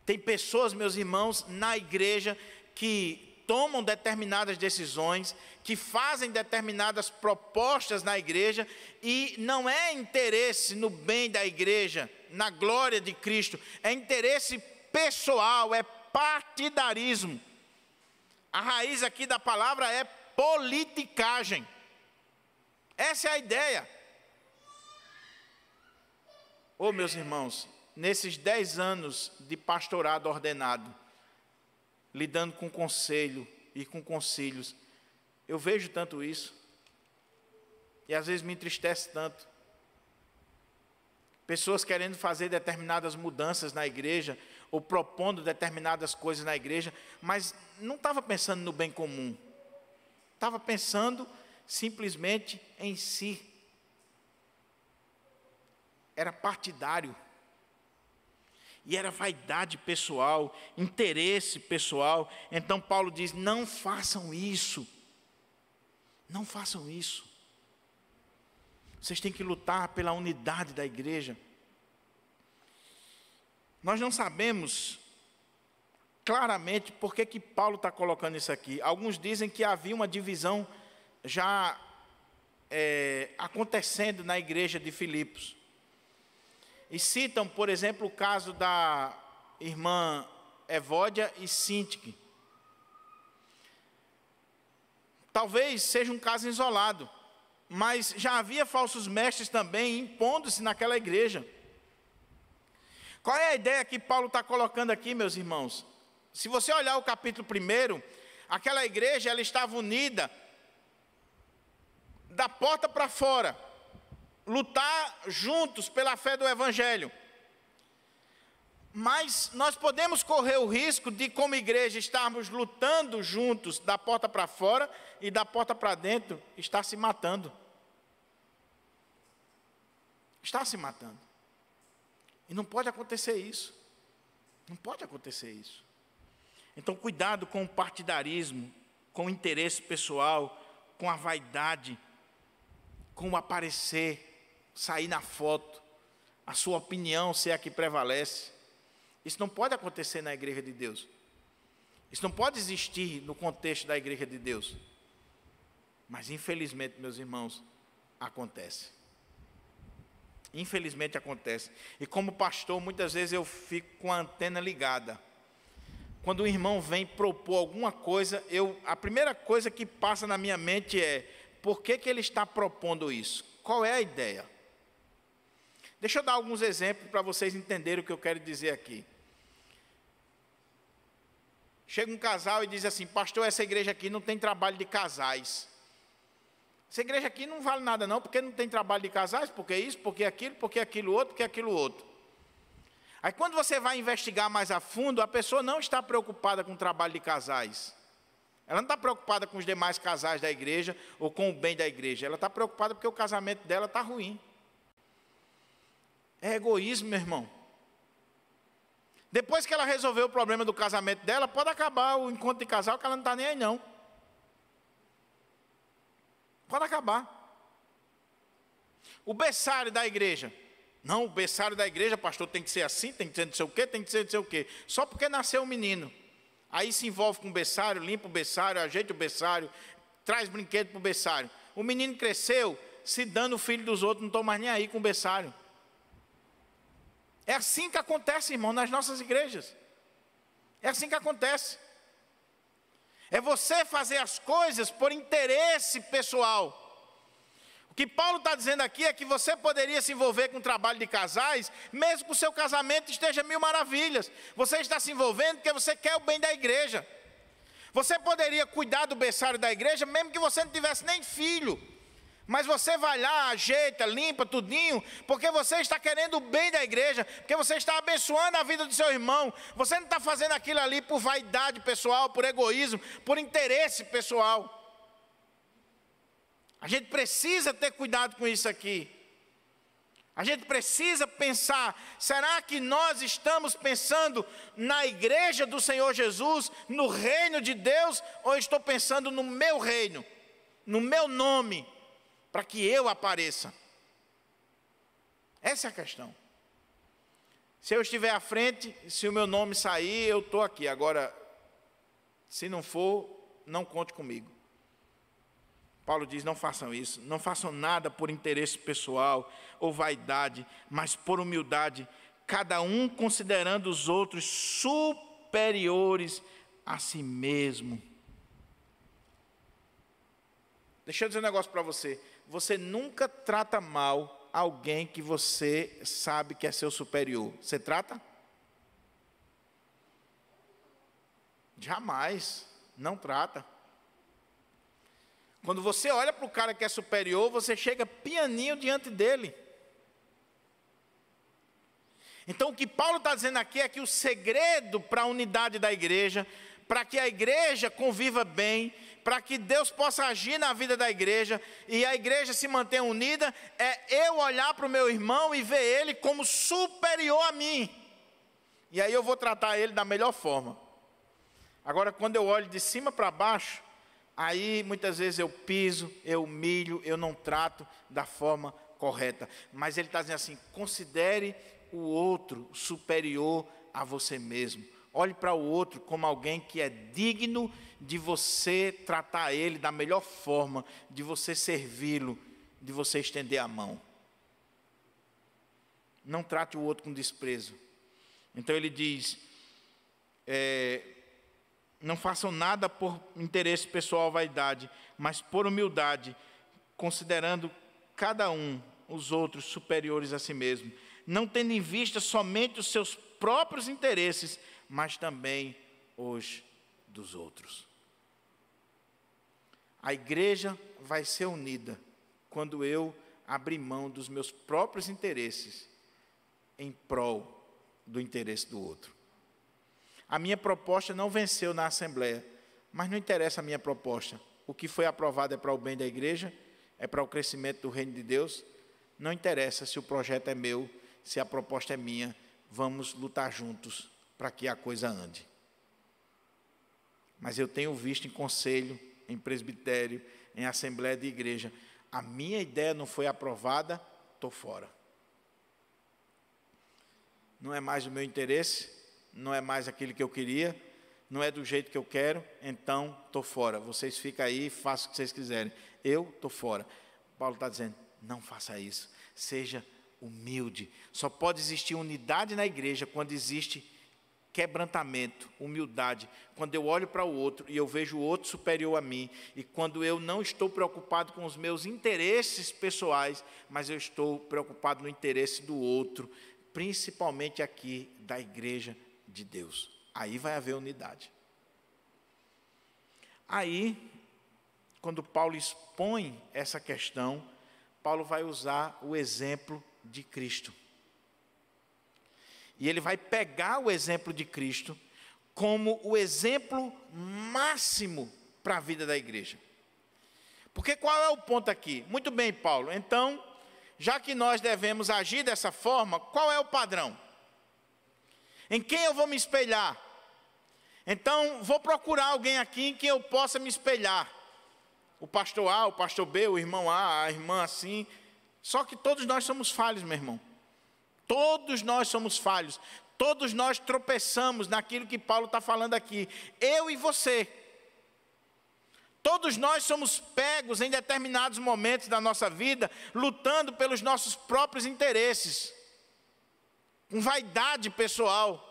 Tem pessoas, meus irmãos, na igreja que tomam determinadas decisões, que fazem determinadas propostas na igreja, e não é interesse no bem da igreja, na glória de Cristo, é interesse pessoal, é partidarismo. A raiz aqui da palavra é politicagem. Essa é a ideia. Meus irmãos, nesses 10 anos de pastorado ordenado, lidando com conselho e com conselhos. Eu vejo tanto isso, e às vezes me entristece tanto. Pessoas querendo fazer determinadas mudanças na igreja, ou propondo determinadas coisas na igreja, mas não estava pensando no bem comum, estava pensando simplesmente em si. Era partidário, e era vaidade pessoal, interesse pessoal. Então Paulo diz: não façam isso, não façam isso. Vocês têm que lutar pela unidade da igreja. Nós não sabemos claramente por que Paulo está colocando isso aqui. Alguns dizem que havia uma divisão já acontecendo na igreja de Filipos. E citam, por exemplo, o caso da irmã Evódia e Sintique. Talvez seja um caso isolado, mas já havia falsos mestres também impondo-se naquela igreja. Qual é a ideia que Paulo está colocando aqui, meus irmãos? Se você olhar o capítulo 1, aquela igreja ela estava unida da porta para fora, lutar juntos pela fé do Evangelho. Mas nós podemos correr o risco de, como igreja, estarmos lutando juntos da porta para fora e da porta para dentro, estar se matando. Está se matando. E não pode acontecer isso. Não pode acontecer isso. Então, cuidado com o partidarismo, com o interesse pessoal, com a vaidade, com o aparecer, sair na foto, a sua opinião ser a que prevalece. Isso não pode acontecer na igreja de Deus. Isso não pode existir no contexto da igreja de Deus. Mas, infelizmente, meus irmãos, acontece. Infelizmente acontece. E como pastor, muitas vezes eu fico com a antena ligada. Quando um irmão vem propor alguma coisa, a primeira coisa que passa na minha mente é: por que ele está propondo isso? Qual é a ideia? Deixa eu dar alguns exemplos para vocês entenderem o que eu quero dizer aqui. Chega um casal e diz assim: pastor, essa igreja aqui não tem trabalho de casais. Essa igreja aqui não vale nada não, porque não tem trabalho de casais, porque isso, porque aquilo outro, porque aquilo outro. Aí quando você vai investigar mais a fundo, a pessoa não está preocupada com o trabalho de casais. Ela não está preocupada com os demais casais da igreja, ou com o bem da igreja. Ela está preocupada porque o casamento dela está ruim. É egoísmo, meu irmão. Depois que ela resolveu o problema do casamento dela, pode acabar o encontro de casal, que ela não está nem aí não. Pode acabar. O berçário da igreja. Não, o berçário da igreja, pastor, tem que ser assim, tem que ser não sei o quê, tem que ser não sei o quê. Só porque nasceu um menino. Aí se envolve com o berçário, limpa o berçário, ajeita o berçário, traz brinquedo para o berçário. O menino cresceu, se dando o filho dos outros, não estou mais nem aí com o berçário. É assim que acontece, irmão, nas nossas igrejas. É assim que acontece. É você fazer as coisas por interesse pessoal. O que Paulo está dizendo aqui é que você poderia se envolver com o trabalho de casais, mesmo que o seu casamento esteja mil maravilhas. Você está se envolvendo porque você quer o bem da igreja. Você poderia cuidar do berçário da igreja, mesmo que você não tivesse nem filho. Mas você vai lá, ajeita, limpa tudinho, porque você está querendo o bem da igreja, porque você está abençoando a vida do seu irmão. Você não está fazendo aquilo ali por vaidade pessoal, por egoísmo, por interesse pessoal. A gente precisa ter cuidado com isso aqui. A gente precisa pensar: será que nós estamos pensando na igreja do Senhor Jesus, no reino de Deus, ou estou pensando no meu reino, no meu nome, para que eu apareça? Essa é a questão. Se eu estiver à frente, se o meu nome sair, eu estou aqui. Agora, se não for, não conte comigo. Paulo diz: não façam isso, não façam nada por interesse pessoal ou vaidade, mas por humildade, cada um considerando os outros superiores a si mesmo. Deixa eu dizer um negócio para você. Você nunca trata mal alguém que você sabe que é seu superior. Você trata? Jamais, não trata. Quando você olha para o cara que é superior, você chega pianinho diante dele. Então o que Paulo está dizendo aqui é que o segredo para a unidade da igreja, para que a igreja conviva bem, para que Deus possa agir na vida da igreja e a igreja se mantenha unida, é eu olhar para o meu irmão e ver ele como superior a mim. E aí eu vou tratar ele da melhor forma. Agora, quando eu olho de cima para baixo, aí muitas vezes eu piso, eu humilho, eu não trato da forma correta. Mas ele está dizendo assim: considere o outro superior a você mesmo. Olhe para o outro como alguém que é digno de você tratar ele da melhor forma, de você servi-lo, de você estender a mão. Não trate o outro com desprezo. Então ele diz, não façam nada por interesse pessoal ou vaidade, mas por humildade, considerando cada um os outros superiores a si mesmo, não tendo em vista somente os seus próprios interesses, mas também os dos outros. A igreja vai ser unida quando eu abrir mão dos meus próprios interesses em prol do interesse do outro. A minha proposta não venceu na Assembleia, mas não interessa a minha proposta. O que foi aprovado é para o bem da igreja, é para o crescimento do reino de Deus. Não interessa se o projeto é meu, se a proposta é minha, vamos lutar juntos para que a coisa ande. Mas eu tenho visto em conselho, em presbitério, em assembleia de igreja, a minha ideia não foi aprovada, estou fora. Não é mais o meu interesse, não é mais aquilo que eu queria, não é do jeito que eu quero, então estou fora. Vocês ficam aí, façam o que vocês quiserem. Eu estou fora. Paulo está dizendo, não faça isso, seja humilde. Só pode existir unidade na igreja quando existe quebrantamento, humildade. Quando eu olho para o outro e eu vejo o outro superior a mim, e quando eu não estou preocupado com os meus interesses pessoais, mas eu estou preocupado no interesse do outro, principalmente aqui da igreja de Deus. Aí vai haver unidade. Aí, quando Paulo expõe essa questão, Paulo vai usar o exemplo de Cristo. E ele vai pegar o exemplo de Cristo como o exemplo máximo para a vida da igreja. Porque qual é o ponto aqui? Muito bem, Paulo, então, já que nós devemos agir dessa forma, qual é o padrão? Em quem eu vou me espelhar? Então, vou procurar alguém aqui em quem eu possa me espelhar. O pastor A, o pastor B, o irmão A, a irmã assim. Só que todos nós somos falhos, meu irmão. Todos nós somos falhos. Todos nós tropeçamos naquilo que Paulo está falando aqui. Eu e você. Todos nós somos pegos em determinados momentos da nossa vida, lutando pelos nossos próprios interesses, com vaidade pessoal.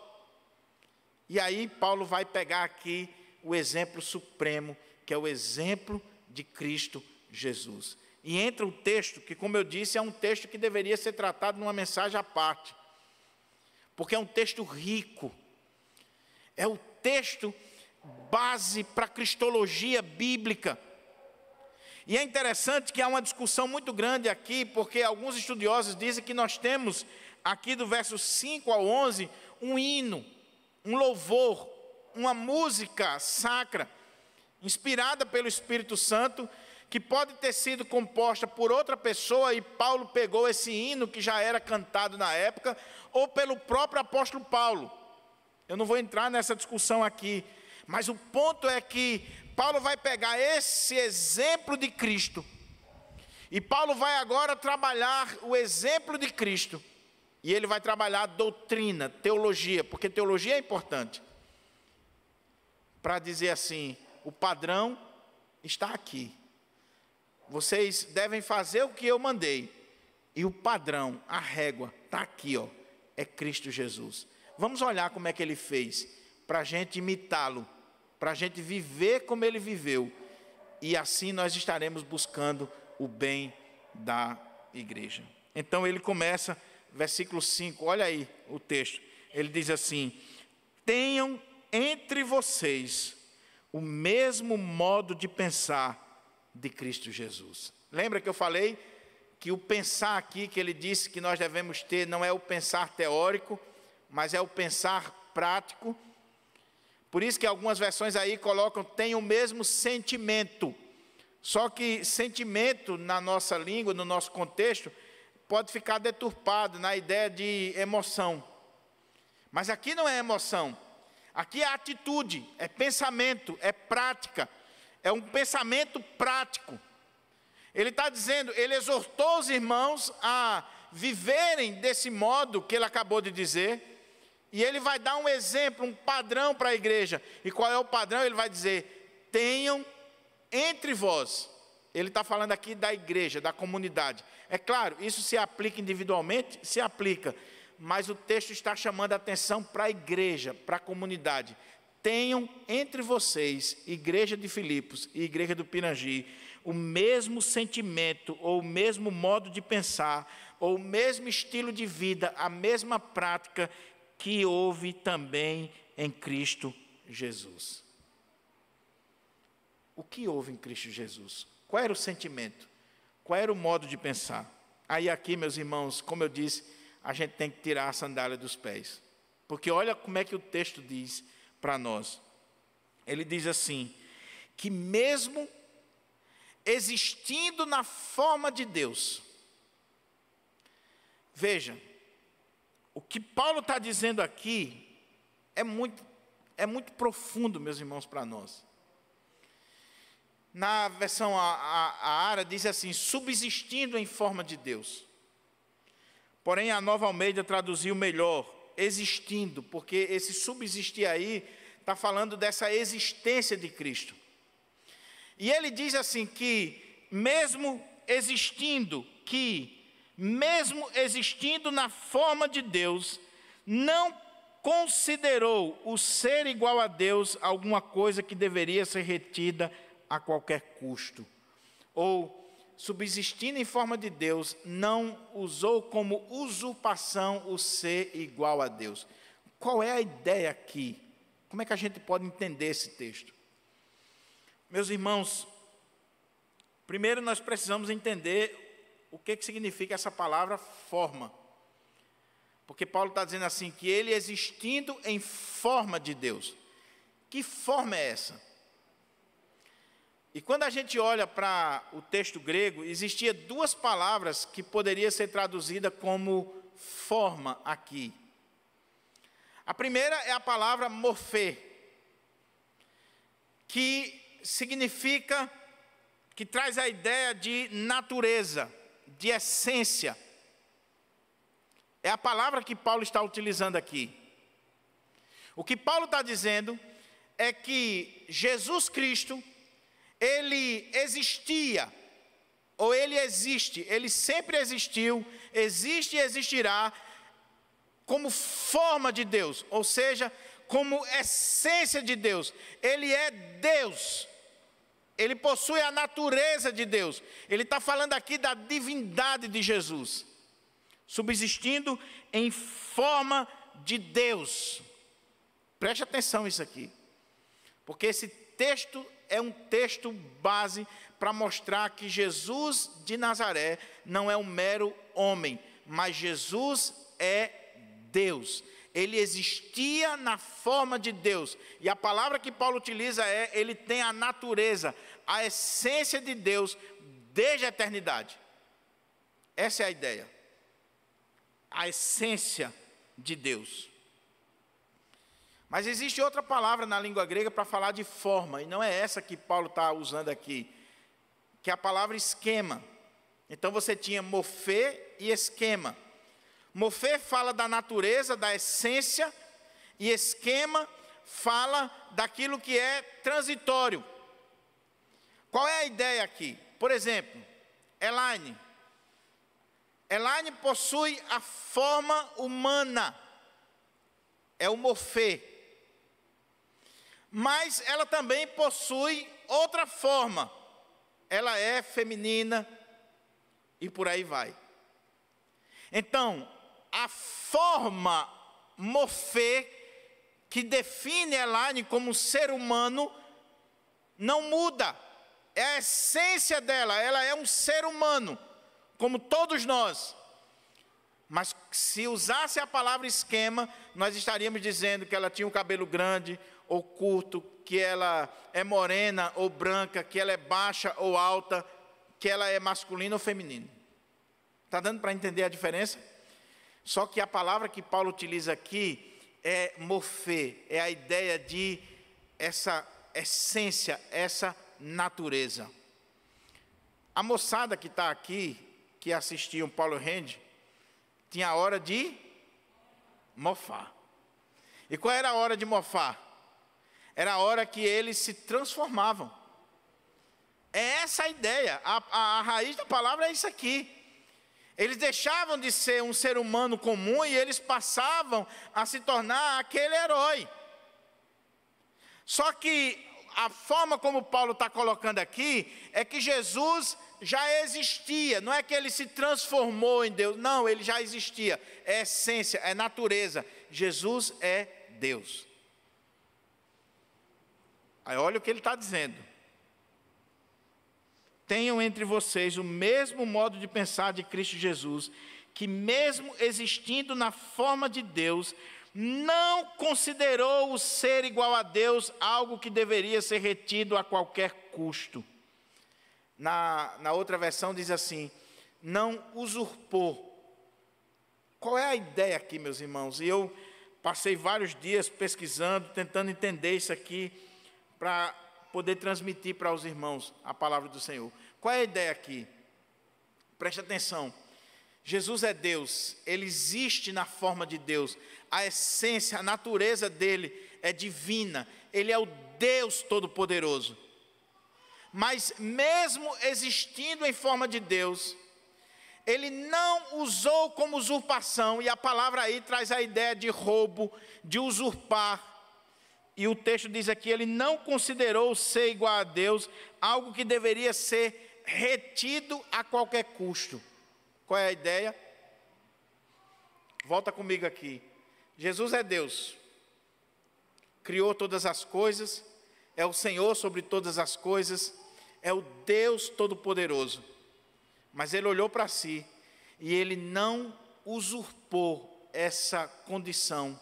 E aí Paulo vai pegar aqui o exemplo supremo, que é o exemplo de Cristo Jesus. E entra o texto, que como eu disse, é um texto que deveria ser tratado numa mensagem à parte. Porque é um texto rico. É o texto base para a cristologia bíblica. E é interessante que há uma discussão muito grande aqui, porque alguns estudiosos dizem que nós temos aqui do verso 5 ao 11, um hino, um louvor, uma música sacra, inspirada pelo Espírito Santo, que pode ter sido composta por outra pessoa, e Paulo pegou esse hino que já era cantado na época, ou pelo próprio apóstolo Paulo. Eu não vou entrar nessa discussão aqui, mas o ponto é que Paulo vai pegar esse exemplo de Cristo, e Paulo vai agora trabalhar o exemplo de Cristo, e ele vai trabalhar doutrina, teologia, porque teologia é importante, para dizer assim, o padrão está aqui. Vocês devem fazer o que eu mandei. E o padrão, a régua, está aqui, ó, é Cristo Jesus. Vamos olhar como é que ele fez, para a gente imitá-lo, para a gente viver como ele viveu. E assim nós estaremos buscando o bem da igreja. Então ele começa, versículo 5, olha aí o texto. Ele diz assim, tenham entre vocês o mesmo modo de pensar de Cristo Jesus. Lembra que eu falei que o pensar aqui, que ele disse que nós devemos ter, não é o pensar teórico, mas é o pensar prático. Por isso que algumas versões aí colocam, tem o mesmo sentimento. Só que sentimento, na nossa língua, no nosso contexto, pode ficar deturpado na ideia de emoção. Mas aqui não é emoção. Aqui é atitude, é pensamento, é prática. É um pensamento prático. Ele está dizendo, ele exortou os irmãos a viverem desse modo que ele acabou de dizer. E ele vai dar um exemplo, um padrão para a igreja. E qual é o padrão? Ele vai dizer, tenham entre vós. Ele está falando aqui da igreja, da comunidade. É claro, isso se aplica individualmente? Se aplica. Mas o texto está chamando a atenção para a igreja, para a comunidade. Tenham entre vocês, igreja de Filipos e igreja do Pirangi, o mesmo sentimento, ou o mesmo modo de pensar, ou o mesmo estilo de vida, a mesma prática que houve também em Cristo Jesus. O que houve em Cristo Jesus? Qual era o sentimento? Qual era o modo de pensar? Aí aqui, meus irmãos, como eu disse, a gente tem que tirar a sandália dos pés. Porque olha como é que o texto diz para nós. Ele diz assim, que mesmo existindo na forma de Deus, veja, o que Paulo está dizendo aqui é muito profundo, meus irmãos, para nós. Na versão a Ara diz assim, subsistindo em forma de Deus. Porém, a Nova Almeida traduziu melhor, existindo, porque esse subsistir aí está falando dessa existência de Cristo. E ele diz assim que, mesmo existindo na forma de Deus, não considerou o ser igual a Deus alguma coisa que deveria ser retida a qualquer custo. Ou, subsistindo em forma de Deus, não usou como usurpação o ser igual a Deus. Qual é a ideia aqui? Como é que a gente pode entender esse texto? Meus irmãos, primeiro nós precisamos entender o que significa essa palavra forma. Porque Paulo está dizendo assim, que ele existindo em forma de Deus. Que forma é essa? E quando a gente olha para o texto grego, existia duas palavras que poderiam ser traduzidas como forma aqui. A primeira é a palavra morfê, que significa, que traz a ideia de natureza, de essência. É a palavra que Paulo está utilizando aqui. O que Paulo está dizendo é que Jesus Cristo, ele existia, ou ele existe, ele sempre existiu, existe e existirá como forma de Deus, ou seja, como essência de Deus. Ele é Deus, ele possui a natureza de Deus. Ele está falando aqui da divindade de Jesus, subsistindo em forma de Deus. Preste atenção nisso aqui, porque esse texto é um texto base para mostrar que Jesus de Nazaré não é um mero homem, mas Jesus é Deus. Ele existia na forma de Deus. E a palavra que Paulo utiliza é, ele tem a natureza, a essência de Deus desde a eternidade. Essa é a ideia. A essência de Deus. Mas existe outra palavra na língua grega para falar de forma, e não é essa que Paulo está usando aqui, que é a palavra esquema. Então você tinha morfê e esquema. Morfê fala da natureza, da essência, e esquema fala daquilo que é transitório. Qual é a ideia aqui? Por exemplo, Elaine. Elaine possui a forma humana, é o morfê. Mas ela também possui outra forma, ela é feminina e por aí vai. Então, a forma morfê que define Elaine como ser humano, não muda. É a essência dela, ela é um ser humano, como todos nós. Mas se usasse a palavra esquema, nós estaríamos dizendo que ela tinha um cabelo grande ou curto, que ela é morena ou branca, que ela é baixa ou alta, que ela é masculina ou feminina. Está dando para entender a diferença? Só que a palavra que Paulo utiliza aqui é morfê, é a ideia de essa essência, essa natureza. A moçada que está aqui, que assistiu Paulo Rende, tinha a hora de mofar. E qual era a hora de mofar? Era a hora que eles se transformavam. É essa a ideia, a raiz da palavra é isso aqui. Eles deixavam de ser um ser humano comum e eles passavam a se tornar aquele herói. Só que a forma como Paulo está colocando aqui é que Jesus já existia, não é que ele se transformou em Deus, não, ele já existia, é essência, é natureza, Jesus é Deus. Aí olha o que ele está dizendo: tenham entre vocês o mesmo modo de pensar de Cristo Jesus, que mesmo existindo na forma de Deus, não considerou o ser igual a Deus algo que deveria ser retido a qualquer custo. Na outra versão diz assim, não usurpou. Qual é a ideia aqui, meus irmãos? E eu passei vários dias pesquisando, tentando entender isso aqui, para poder transmitir para os irmãos a palavra do Senhor. Qual é a ideia aqui? Preste atenção. Jesus é Deus, Ele existe na forma de Deus. A essência, a natureza dEle é divina. Ele é o Deus Todo-Poderoso. Mas mesmo existindo em forma de Deus, Ele não usou como usurpação, e a palavra aí traz a ideia de roubo, de usurpar. E o texto diz aqui, Ele não considerou ser igual a Deus, algo que deveria ser retido a qualquer custo. Qual é a ideia? Volta comigo aqui. Jesus é Deus, criou todas as coisas, é o Senhor sobre todas as coisas, é o Deus Todo-Poderoso. Mas Ele olhou para si e Ele não usurpou essa condição.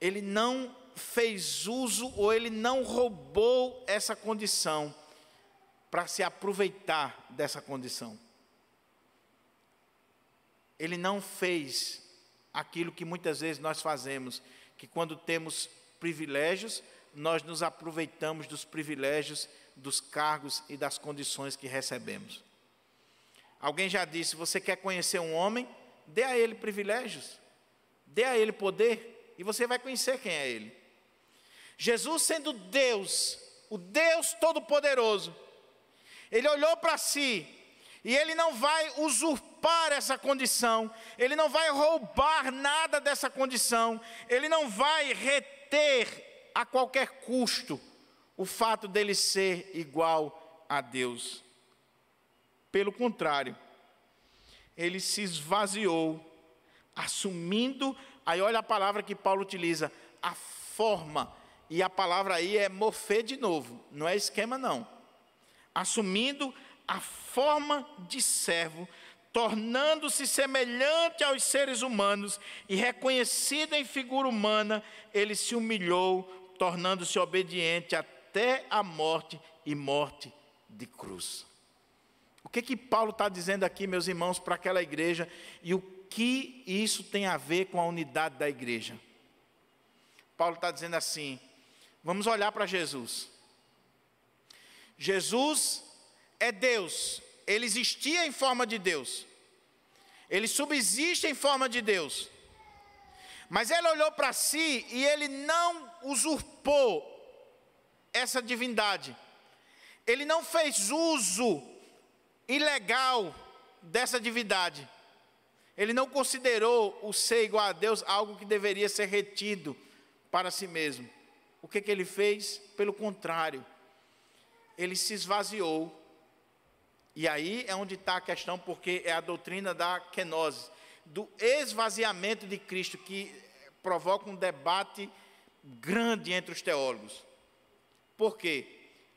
Ele não fez uso ou Ele não roubou essa condição para se aproveitar dessa condição. Ele não fez aquilo que muitas vezes nós fazemos, que quando temos privilégios, nós nos aproveitamos dos privilégios, dos cargos e das condições que recebemos. Alguém já disse, você quer conhecer um homem? Dê a ele privilégios, dê a ele poder, e você vai conhecer quem é ele. Jesus sendo Deus, o Deus Todo-Poderoso, Ele olhou para si, e Ele não vai usurpar essa condição, Ele não vai roubar nada dessa condição, Ele não vai reter a qualquer custo o fato dele ser igual a Deus. Pelo contrário, Ele se esvaziou, assumindo, aí olha a palavra que Paulo utiliza, a forma, e a palavra aí é morfê de novo, não é esquema não. Assumindo a forma de servo, tornando-se semelhante aos seres humanos e reconhecido em figura humana, Ele se humilhou, tornando-se obediente até a morte e morte de cruz. O que Paulo está dizendo aqui, meus irmãos, para aquela igreja, e o que isso tem a ver com a unidade da igreja? Paulo está dizendo assim, vamos olhar para Jesus. Jesus é Deus, Ele existia em forma de Deus, Ele subsiste em forma de Deus, mas Ele olhou para si e Ele não usurpou essa divindade, Ele não fez uso ilegal dessa divindade, Ele não considerou o ser igual a Deus algo que deveria ser retido para si mesmo. O que Ele fez? Pelo contrário, Ele se esvaziou. E aí é onde está a questão, porque é a doutrina da kenosis, do esvaziamento de Cristo, que provoca um debate grande entre os teólogos. Por quê?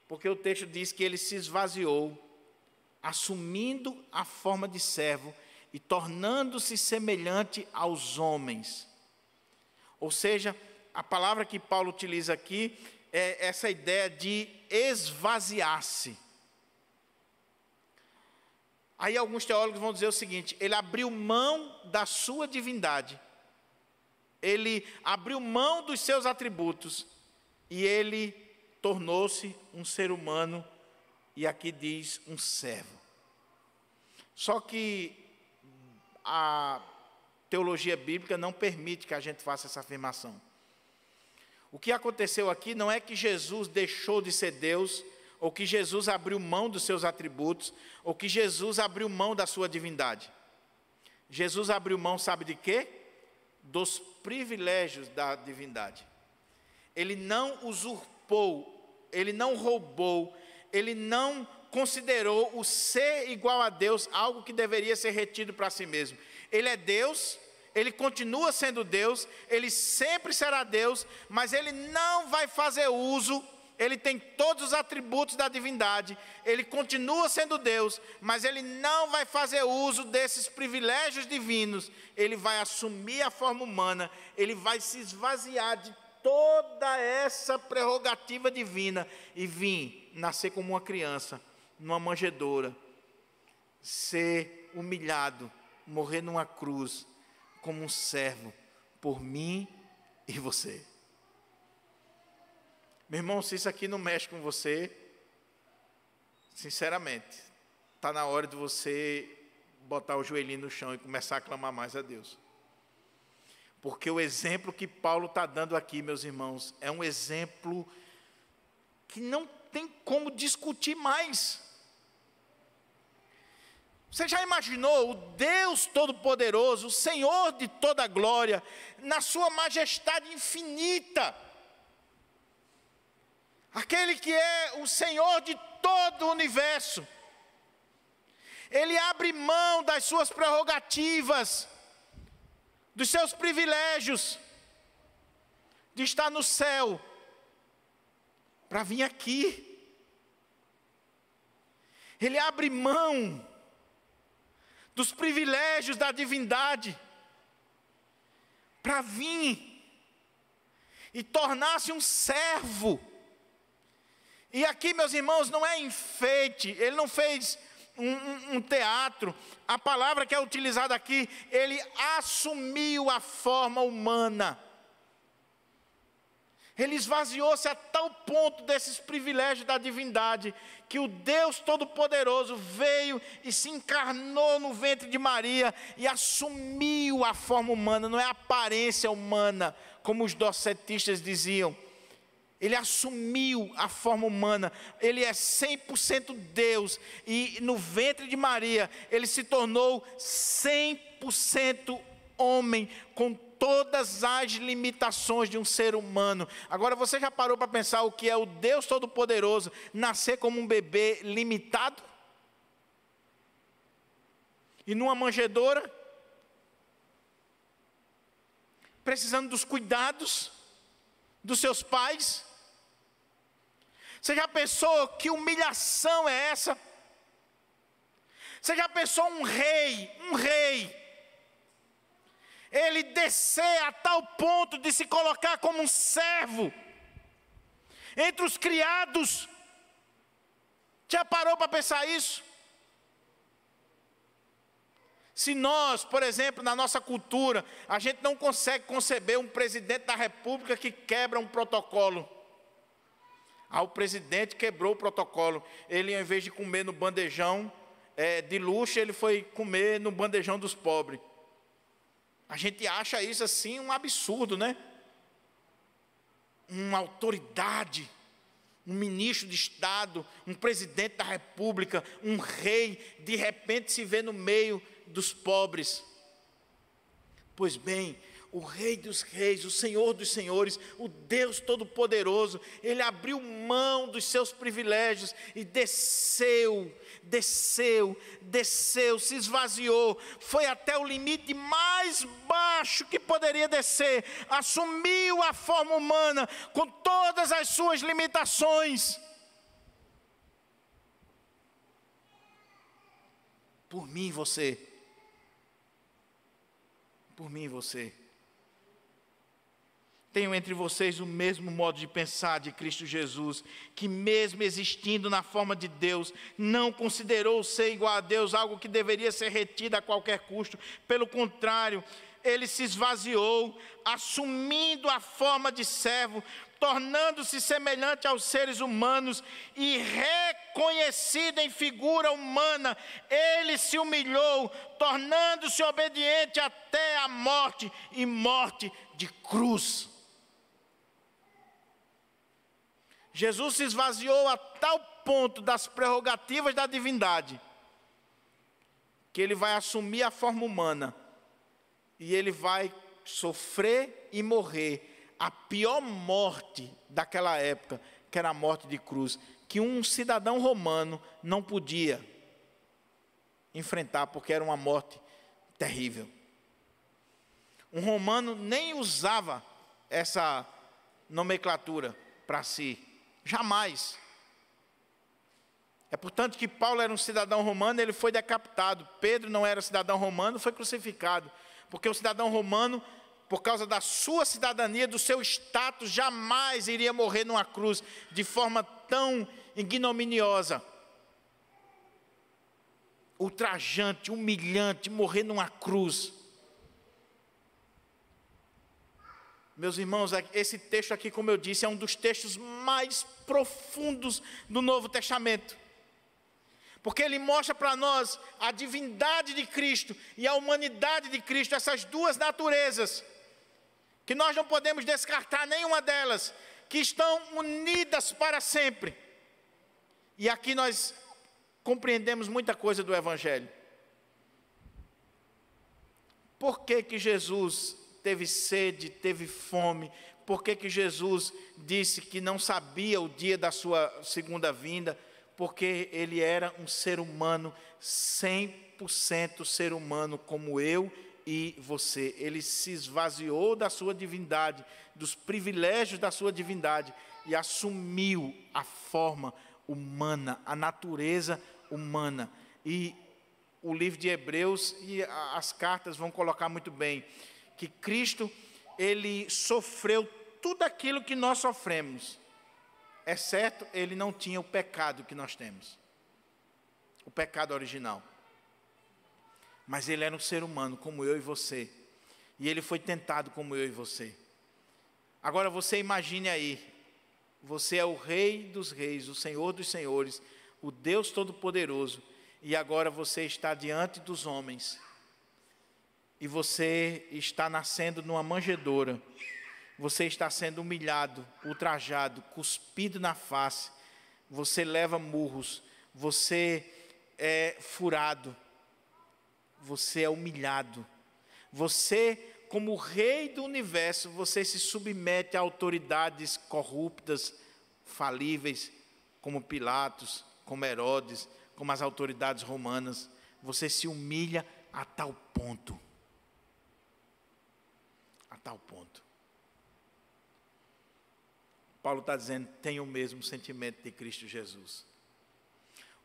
Porque o texto diz que ele se esvaziou, assumindo a forma de servo e tornando-se semelhante aos homens. Ou seja, a palavra que Paulo utiliza aqui é essa ideia de esvaziar-se. Aí alguns teólogos vão dizer o seguinte: ele abriu mão da sua divindade, ele abriu mão dos seus atributos e ele tornou-se um ser humano, e aqui diz um servo. Só que a teologia bíblica não permite que a gente faça essa afirmação. O que aconteceu aqui não é que Jesus deixou de ser Deus, ou que Jesus abriu mão dos seus atributos, ou que Jesus abriu mão da sua divindade. Jesus abriu mão, sabe de quê? Dos privilégios da divindade. Ele não usurpou, ele não roubou, ele não considerou o ser igual a Deus algo que deveria ser retido para si mesmo. Ele é Deus, ele continua sendo Deus, ele sempre será Deus, mas ele não vai fazer uso, ele tem todos os atributos da divindade, ele continua sendo Deus, mas ele não vai fazer uso desses privilégios divinos, ele vai assumir a forma humana, ele vai se esvaziar de toda essa prerrogativa divina e vir nascer como uma criança, numa manjedoura, ser humilhado, morrer numa cruz, como um servo, por mim e você. Meu irmão, se isso aqui não mexe com você, sinceramente, está na hora de você botar o joelhinho no chão e começar a clamar mais a Deus. Porque o exemplo que Paulo está dando aqui, meus irmãos, é um exemplo que não tem como discutir mais. Você já imaginou o Deus Todo-Poderoso, o Senhor de toda a glória, na sua majestade infinita, aquele que é o Senhor de todo o universo, ele abre mão das suas prerrogativas, dos seus privilégios, de estar no céu, para vir aqui. Ele abre mão dos privilégios da divindade, para vir e tornar-se um servo. E aqui, meus irmãos, não é enfeite, ele não fez um teatro. A palavra que é utilizada aqui, ele assumiu a forma humana. Ele esvaziou-se a tal ponto desses privilégios da divindade, que o Deus Todo-Poderoso veio e se encarnou no ventre de Maria e assumiu a forma humana, não é a aparência humana, como os docetistas diziam. Ele assumiu a forma humana, ele é 100% Deus, e no ventre de Maria, ele se tornou 100% homem, com todas as limitações de um ser humano. Agora, você já parou para pensar o que é o Deus Todo-Poderoso nascer como um bebê limitado? E numa manjedoura? Precisando dos cuidados dos seus pais? Você já pensou que humilhação é essa? Você já pensou um rei, ele descer a tal ponto de se colocar como um servo entre os criados? Já parou para pensar isso? Se nós, por exemplo, na nossa cultura, a gente não consegue conceber um presidente da república que quebra um protocolo. O presidente quebrou o protocolo. Ele, ao invés de comer no bandejão de luxo, ele foi comer no bandejão dos pobres. A gente acha isso assim um absurdo, né? Uma autoridade, um ministro de Estado, um presidente da república, um rei, de repente se vê no meio dos pobres. Pois bem, o Rei dos Reis, o Senhor dos Senhores, o Deus Todo-Poderoso, Ele abriu mão dos seus privilégios e desceu, se esvaziou, foi até o limite mais baixo que poderia descer, assumiu a forma humana com todas as suas limitações. Por mim e você. Por mim e você. Tenho entre vocês o mesmo modo de pensar de Cristo Jesus, que mesmo existindo na forma de Deus, não considerou ser igual a Deus algo que deveria ser retido a qualquer custo. Pelo contrário, Ele se esvaziou, assumindo a forma de servo, tornando-se semelhante aos seres humanos e reconhecido em figura humana, Ele se humilhou, tornando-se obediente até a morte e morte de cruz. Jesus se esvaziou a tal ponto das prerrogativas da divindade, que Ele vai assumir a forma humana, e Ele vai sofrer e morrer a pior morte daquela época, que era a morte de cruz, que um cidadão romano não podia enfrentar, porque era uma morte terrível. Um romano nem usava essa nomenclatura para si, jamais. É portanto que Paulo era um cidadão romano, ele foi decapitado. Pedro não era cidadão romano, foi crucificado. Porque o cidadão romano, por causa da sua cidadania, do seu status, jamais iria morrer numa cruz de forma tão ignominiosa, ultrajante, humilhante, morrer numa cruz. Meus irmãos, esse texto aqui, como eu disse, é um dos textos mais profundos do Novo Testamento. Porque ele mostra para nós a divindade de Cristo e a humanidade de Cristo, essas duas naturezas, que nós não podemos descartar nenhuma delas, que estão unidas para sempre. E aqui nós compreendemos muita coisa do Evangelho. Por que que Jesus teve sede, teve fome? Por que que Jesus disse que não sabia o dia da sua segunda vinda? Porque Ele era um ser humano, 100% ser humano, como eu e você. Ele se esvaziou da sua divindade, dos privilégios da sua divindade, e assumiu a forma humana, a natureza humana. E o livro de Hebreus e as cartas vão colocar muito bem, que Cristo, Ele sofreu tudo aquilo que nós sofremos, exceto Ele não tinha o pecado que nós temos, o pecado original. Mas Ele era um ser humano como eu e você, e Ele foi tentado como eu e você. Agora você imagine aí, você é o Rei dos Reis, o Senhor dos Senhores, o Deus Todo-Poderoso, e agora você está diante dos homens, e você está nascendo numa manjedoura, você está sendo humilhado, ultrajado, cuspido na face, você leva murros, você é furado, você é humilhado, você, como Rei do Universo, você se submete a autoridades corruptas, falíveis, como Pilatos, como Herodes, como as autoridades romanas. Você se humilha a tal ponto. A tal ponto. Paulo está dizendo, tem o mesmo sentimento de Cristo Jesus,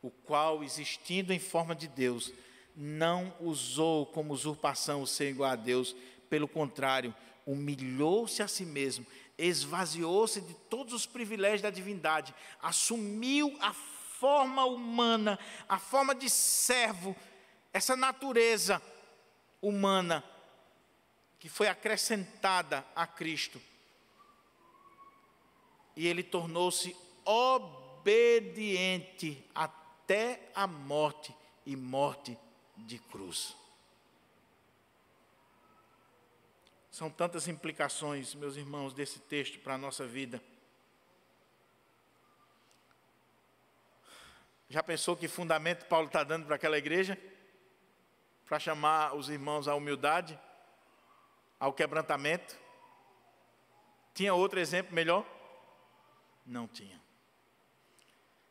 o qual, existindo em forma de Deus, não usou como usurpação o ser igual a Deus, pelo contrário, humilhou-se a si mesmo, esvaziou-se de todos os privilégios da divindade, assumiu a forma humana, a forma de servo, essa natureza humana que foi acrescentada a Cristo. E Ele tornou-se obediente até a morte e morte de cruz. São tantas implicações, meus irmãos, desse texto para a nossa vida. Já pensou que fundamento Paulo está dando para aquela igreja? Para chamar os irmãos à humildade? ao quebrantamento? Tinha outro exemplo melhor? Não tinha.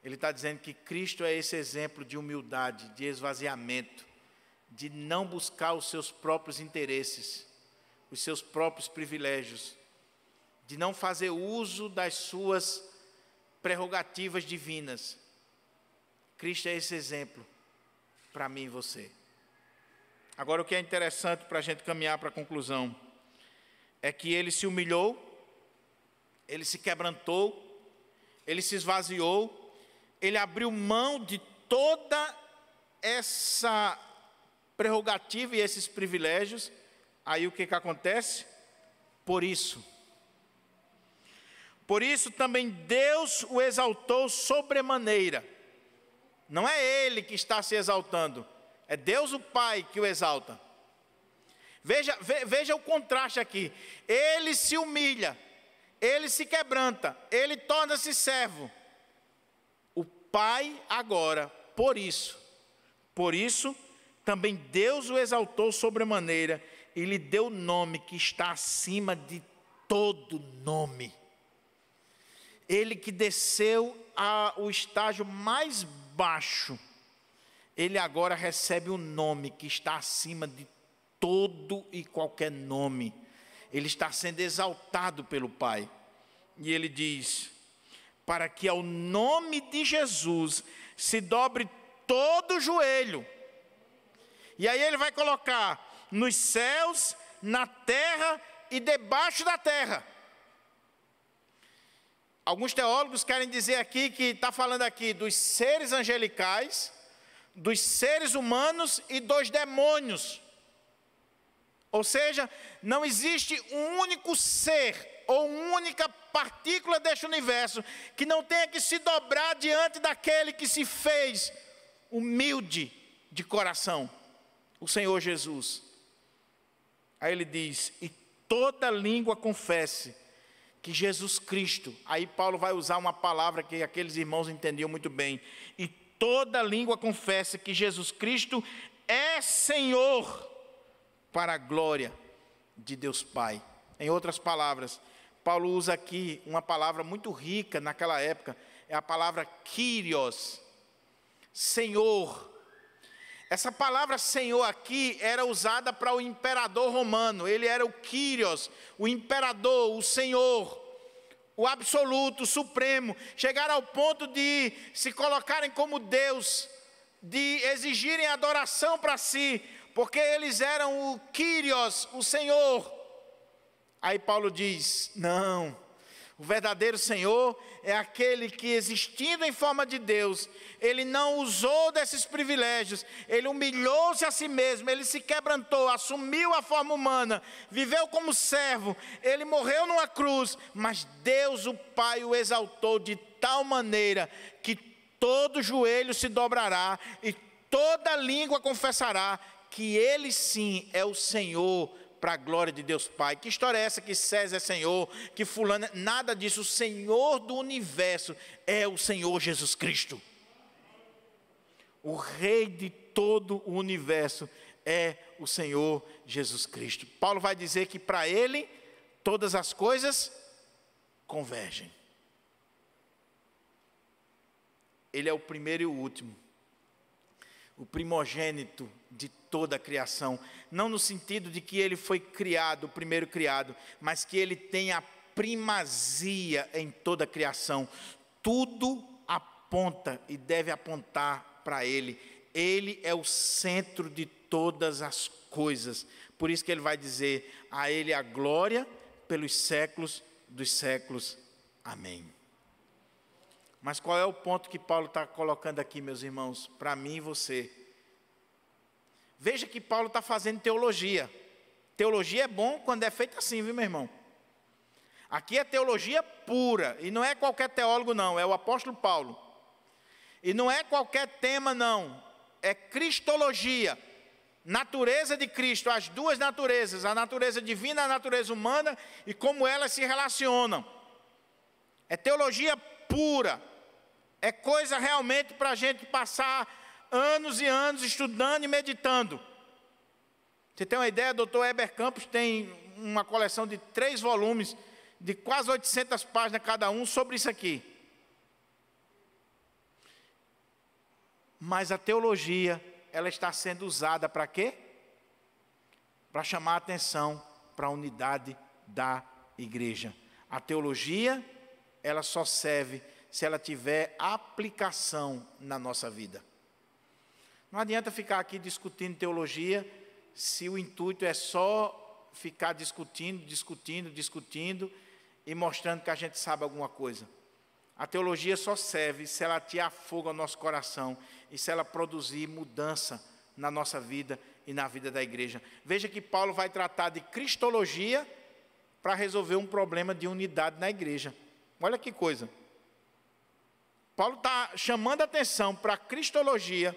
Ele está dizendo que Cristo é esse exemplo de humildade, de esvaziamento, de não buscar os seus próprios interesses, os seus próprios privilégios, de não fazer uso das suas prerrogativas divinas. Cristo é esse exemplo para mim e você. Agora, o que é interessante para a gente caminhar para a conclusão é que ele se humilhou, ele se quebrantou, ele se esvaziou, ele abriu mão de toda essa prerrogativa e esses privilégios. Aí o que acontece? Por isso também Deus o exaltou sobremaneira. Não é ele que está se exaltando, é Deus o Pai que o exalta. Veja o contraste aqui. Ele se humilha, ele se quebranta, ele torna-se servo. O Pai agora, por isso, também Deus o exaltou sobremaneira e lhe deu o nome que está acima de todo nome. Ele que desceu ao estágio mais baixo, ele agora recebe um nome que está acima de todo e qualquer nome. Ele está sendo exaltado pelo Pai. E ele diz: para que ao nome de Jesus se dobre todo o joelho. E aí ele vai colocar nos céus, na terra e debaixo da terra. Alguns teólogos querem dizer aqui que está falando aqui dos seres angelicais, dos seres humanos e dos demônios. Ou seja, não existe um único ser ou uma única partícula deste universo que não tenha que se dobrar diante daquele que se fez humilde de coração, o Senhor Jesus. Aí ele diz: e toda língua confesse que Jesus Cristo, aí Paulo vai usar uma palavra que aqueles irmãos entendiam muito bem, e toda língua confessa que Jesus Cristo é Senhor, para a glória de Deus Pai. Em outras palavras, Paulo usa aqui uma palavra muito rica naquela época, é a palavra Kyrios, Senhor. Essa palavra Senhor aqui era usada para o imperador romano. Ele era o Kyrios, o imperador, o Senhor, o absoluto, o supremo. Chegaram ao ponto de se colocarem como Deus, de exigirem adoração para si, porque eles eram o Kyrios, o Senhor. Aí Paulo diz: não, o verdadeiro Senhor é aquele que, existindo em forma de Deus, ele não usou desses privilégios, ele humilhou-se a si mesmo, ele se quebrantou, assumiu a forma humana, viveu como servo, ele morreu numa cruz, mas Deus o Pai o exaltou de tal maneira que todo joelho se dobrará e toda língua confessará que ele sim é o Senhor, para a glória de Deus Pai. Que história é essa que César é Senhor, que fulano, nada disso. O Senhor do universo é o Senhor Jesus Cristo. O Rei de todo o universo é o Senhor Jesus Cristo. Paulo vai dizer que para ele todas as coisas convergem. Ele é o primeiro e o último, o primogênito de toda a criação, não no sentido de que ele foi criado, o primeiro criado, mas que ele tem a primazia em toda a criação. Tudo aponta e deve apontar para ele. Ele é o centro de todas as coisas. Por isso que ele vai dizer: a ele a glória pelos séculos dos séculos. Amém. Mas qual é o ponto que Paulo está colocando aqui, meus irmãos, para mim e você? Veja que Paulo está fazendo teologia. Teologia é bom quando é feita assim, viu, meu irmão? Aqui é teologia pura, e não é qualquer teólogo não, é o apóstolo Paulo. E não é qualquer tema não, é cristologia, natureza de Cristo, as duas naturezas, a natureza divina e a natureza humana, e como elas se relacionam. É teologia pura, é coisa realmente para a gente passar anos e anos estudando e meditando. Você tem uma ideia? Dr. Heber Campos tem uma coleção de 3 volumes, de quase 800 páginas cada um, sobre isso aqui. Mas a teologia, ela está sendo usada para quê? Para chamar a atenção para a unidade da igreja. A teologia, ela só serve se ela tiver aplicação na nossa vida. Não adianta ficar aqui discutindo teologia se o intuito é só ficar discutindo e mostrando que a gente sabe alguma coisa. A teologia só serve se ela te afoga o nosso coração e se ela produzir mudança na nossa vida e na vida da igreja. Veja que Paulo vai tratar de cristologia para resolver um problema de unidade na igreja. Olha que coisa. Paulo está chamando a atenção para a cristologia,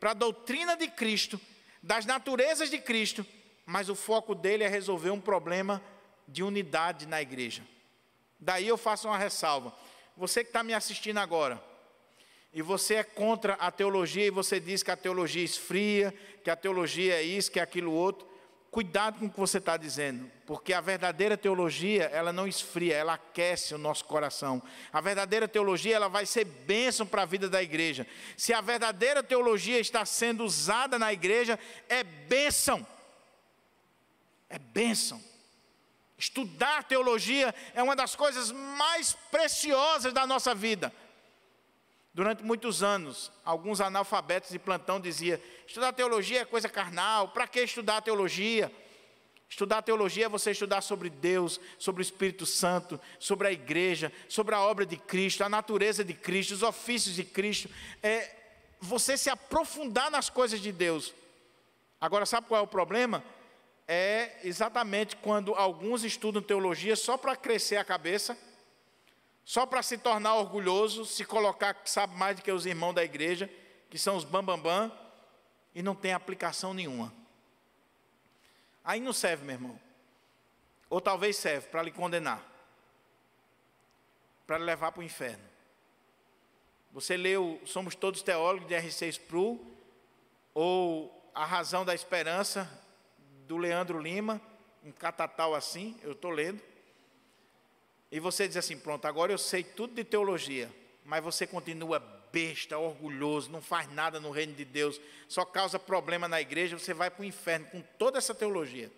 para a doutrina de Cristo, das naturezas de Cristo, mas o foco dele é resolver um problema de unidade na igreja. Daí eu faço uma ressalva. Você que está me assistindo agora, e você é contra a teologia, e você diz que a teologia esfria, que a teologia é isso, que é aquilo outro, cuidado com o que você está dizendo, porque a verdadeira teologia, ela não esfria, ela aquece o nosso coração. A verdadeira teologia, ela vai ser bênção para a vida da igreja. Se a verdadeira teologia está sendo usada na igreja, é bênção. É bênção. Estudar teologia é uma das coisas mais preciosas da nossa vida. Durante muitos anos, alguns analfabetos de plantão diziam: estudar teologia é coisa carnal, para que estudar teologia? Estudar teologia é você estudar sobre Deus, sobre o Espírito Santo, sobre a igreja, sobre a obra de Cristo, a natureza de Cristo, os ofícios de Cristo. É você se aprofundar nas coisas de Deus. Agora, sabe qual é o problema? É exatamente quando alguns estudam teologia só para crescer a cabeça, só para se tornar orgulhoso, se colocar que sabe mais do que os irmãos da igreja, que são os bambambam, e não tem aplicação nenhuma. Aí não serve, meu irmão. Ou talvez serve para lhe condenar, para lhe levar para o inferno. Você leu Somos Todos Teólogos, de R.C. Sproul, ou A Razão da Esperança, do Leandro Lima, um catatal assim, eu estou lendo. E você diz assim: pronto, agora eu sei tudo de teologia, mas você continua besta, orgulhoso, não faz nada no reino de Deus, só causa problema na igreja, você vai para o inferno com toda essa teologia.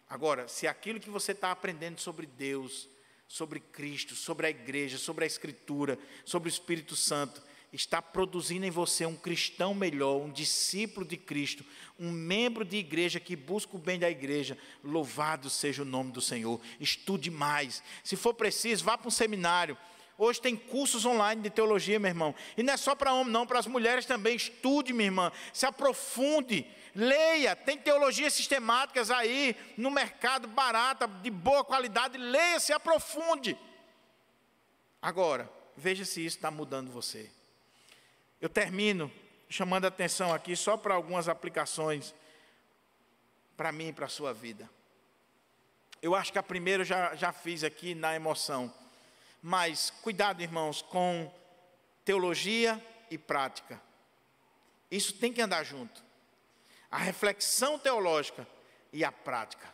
Agora, se aquilo que você está aprendendo sobre Deus, sobre Cristo, sobre a igreja, sobre a Escritura, sobre o Espírito Santo, está produzindo em você um cristão melhor, um discípulo de Cristo, um membro de igreja que busca o bem da igreja, louvado seja o nome do Senhor. Estude mais. Se for preciso, vá para um seminário. Hoje tem cursos online de teologia, meu irmão. E não é só para homem, não, para as mulheres também. Estude, minha irmã. Se aprofunde. Leia. Tem teologias sistemáticas aí no mercado, barata, de boa qualidade. Leia, se aprofunde. Agora, veja se isso está mudando você. Eu termino chamando a atenção aqui só para algumas aplicações para mim e para a sua vida. Eu acho que a primeira eu já fiz aqui na emoção. Mas cuidado, irmãos, com teologia e prática. Isso tem que andar junto. A reflexão teológica e a prática.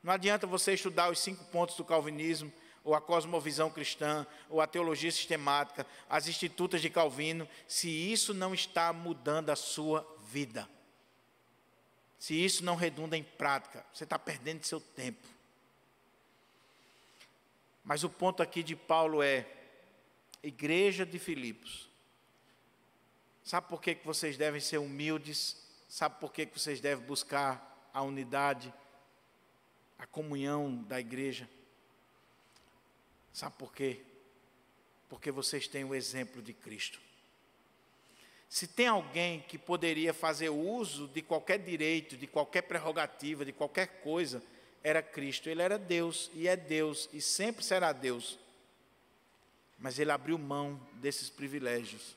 Não adianta você estudar os 5 pontos do calvinismo, ou a cosmovisão cristã, ou a teologia sistemática, as institutas de Calvino, se isso não está mudando a sua vida. Se isso não redunda em prática, você está perdendo seu tempo. Mas o ponto aqui de Paulo é, igreja de Filipos, sabe por que vocês devem ser humildes? Sabe por que vocês devem buscar a unidade, a comunhão da igreja? Sabe por quê? Porque vocês têm o exemplo de Cristo. Se tem alguém que poderia fazer uso de qualquer direito, de qualquer prerrogativa, de qualquer coisa, era Cristo. Ele era Deus, e é Deus, e sempre será Deus. Mas ele abriu mão desses privilégios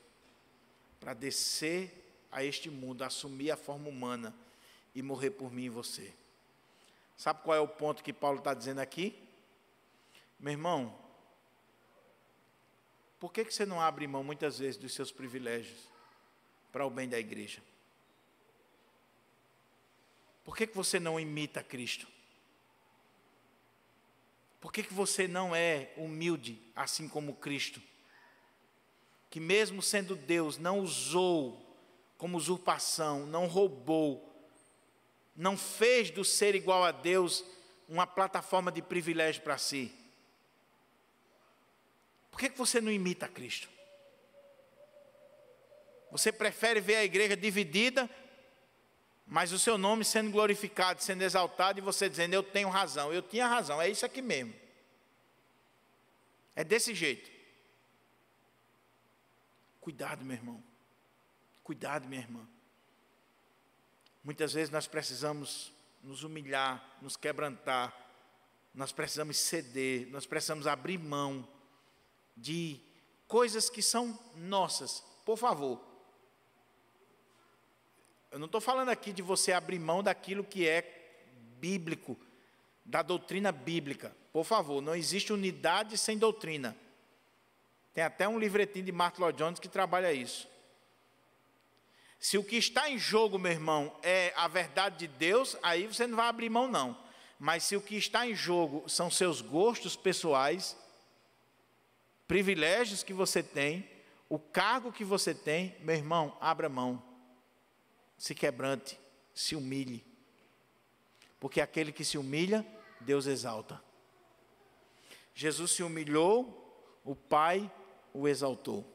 para descer a este mundo, assumir a forma humana e morrer por mim e você. Sabe qual é o ponto que Paulo está dizendo aqui? Meu irmão, por que você não abre mão muitas vezes dos seus privilégios para o bem da igreja? Por que você não imita Cristo? Por que você não é humilde, assim como Cristo? Que mesmo sendo Deus, não usou como usurpação, não roubou, não fez do ser igual a Deus uma plataforma de privilégio para si. Por que você não imita Cristo? Você prefere ver a igreja dividida, mas o seu nome sendo glorificado, sendo exaltado, e você dizendo, eu tenho razão, eu tinha razão, é isso aqui mesmo. É desse jeito. Cuidado, meu irmão. Cuidado, minha irmã. Muitas vezes nós precisamos nos humilhar, nos quebrantar, nós precisamos ceder, nós precisamos abrir mão de coisas que são nossas. Por favor. Eu não estou falando aqui de você abrir mão daquilo que é bíblico, da doutrina bíblica. Por favor, não existe unidade sem doutrina. Tem até um livretinho de Martin Lloyd Jones que trabalha isso. Se o que está em jogo, meu irmão, é a verdade de Deus, aí você não vai abrir mão, não. Mas se o que está em jogo são seus gostos pessoais, privilégios que você tem, o cargo que você tem, meu irmão, abra mão. Se quebrante, se humilhe. Porque aquele que se humilha, Deus exalta. Jesus se humilhou, o Pai o exaltou.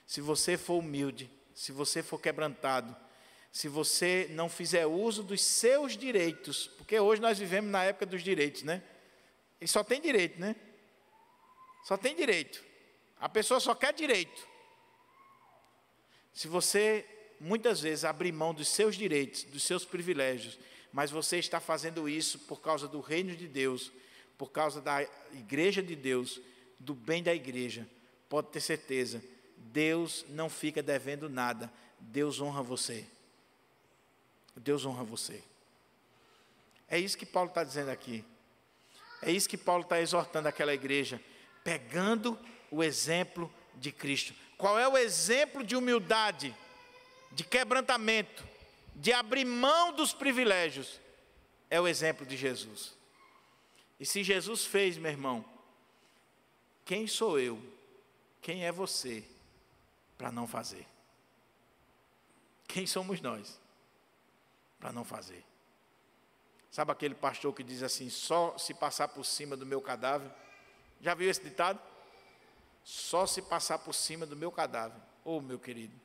Se você for humilde, se você for quebrantado, se você não fizer uso dos seus direitos, porque hoje nós vivemos na época dos direitos, né? E só tem direito, né? Só tem direito. A pessoa só quer direito. Se você, muitas vezes, abrir mão dos seus direitos, dos seus privilégios, mas você está fazendo isso por causa do reino de Deus, por causa da igreja de Deus, do bem da igreja, pode ter certeza, Deus não fica devendo nada. Deus honra você. Deus honra você. É isso que Paulo está dizendo aqui. É isso que Paulo está exortando aquela igreja, pegando o exemplo de Cristo. Qual é o exemplo de humildade, de quebrantamento, de abrir mão dos privilégios? É o exemplo de Jesus. E se Jesus fez, meu irmão, quem sou eu? Quem é você para não fazer? Quem somos nós para não fazer? Sabe aquele pastor que diz assim, só se passar por cima do meu cadáver? Já viu esse ditado? Só se passar por cima do meu cadáver. Oh, meu querido,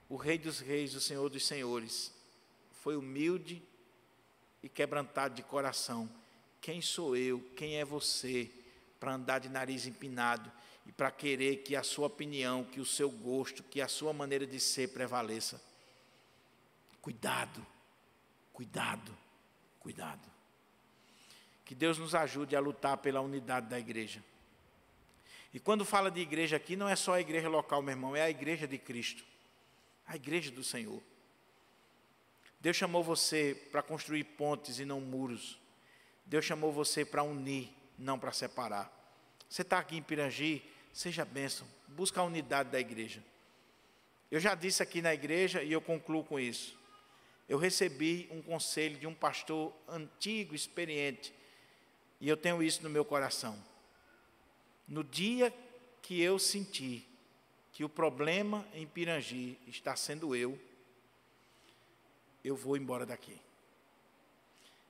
o Rei dos Reis, o Senhor dos Senhores, foi humilde e quebrantado de coração. Quem sou eu? Quem é você para andar de nariz empinado e para querer que a sua opinião, que o seu gosto, que a sua maneira de ser prevaleça? Cuidado, cuidado, cuidado. Que Deus nos ajude a lutar pela unidade da igreja. E quando fala de igreja aqui, não é só a igreja local, meu irmão, é a igreja de Cristo, a igreja do Senhor. Deus chamou você para construir pontes e não muros. Deus chamou você para unir, não para separar. Você está aqui em Pirangi, seja bênção, busca a unidade da igreja. Eu já disse aqui na igreja e eu concluo com isso. Eu recebi um conselho de um pastor antigo, experiente, e eu tenho isso no meu coração. No dia que eu senti que o problema em Pirangi está sendo eu vou embora daqui.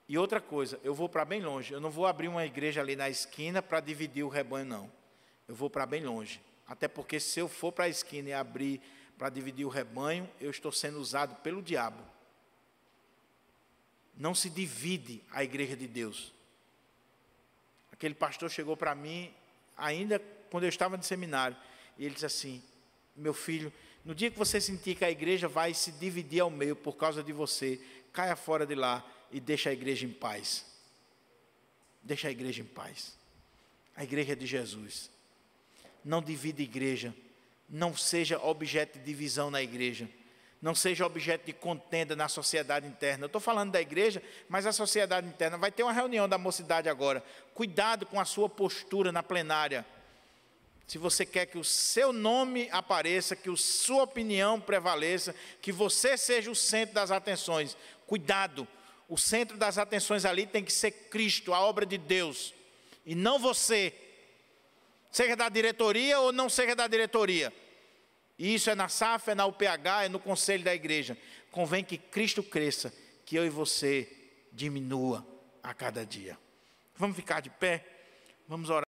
E outra coisa, eu vou para bem longe. Eu não vou abrir uma igreja ali na esquina para dividir o rebanho, não. Eu vou para bem longe. Até porque se eu for para a esquina e abrir para dividir o rebanho, eu estou sendo usado pelo diabo. Não se divide a igreja de Deus. Aquele pastor chegou para mim, ainda quando eu estava no seminário, e ele disse assim, meu filho, no dia que você sentir que a igreja vai se dividir ao meio por causa de você, caia fora de lá e deixa a igreja em paz. Deixa a igreja em paz. A igreja é de Jesus. Não divida a igreja. Não seja objeto de divisão na igreja. Não seja objeto de contenda na sociedade interna. Eu estou falando da igreja, mas a sociedade interna. Vai ter uma reunião da mocidade agora. Cuidado com a sua postura na plenária. Se você quer que o seu nome apareça, que a sua opinião prevaleça, que você seja o centro das atenções, cuidado, O centro das atenções ali tem que ser Cristo, a obra de Deus, e não você, seja da diretoria ou não seja da diretoria. E isso é na SAF, é na UPH, é no conselho da igreja. Convém que Cristo cresça, que eu e você diminua a cada dia. Vamos ficar de pé? Vamos orar.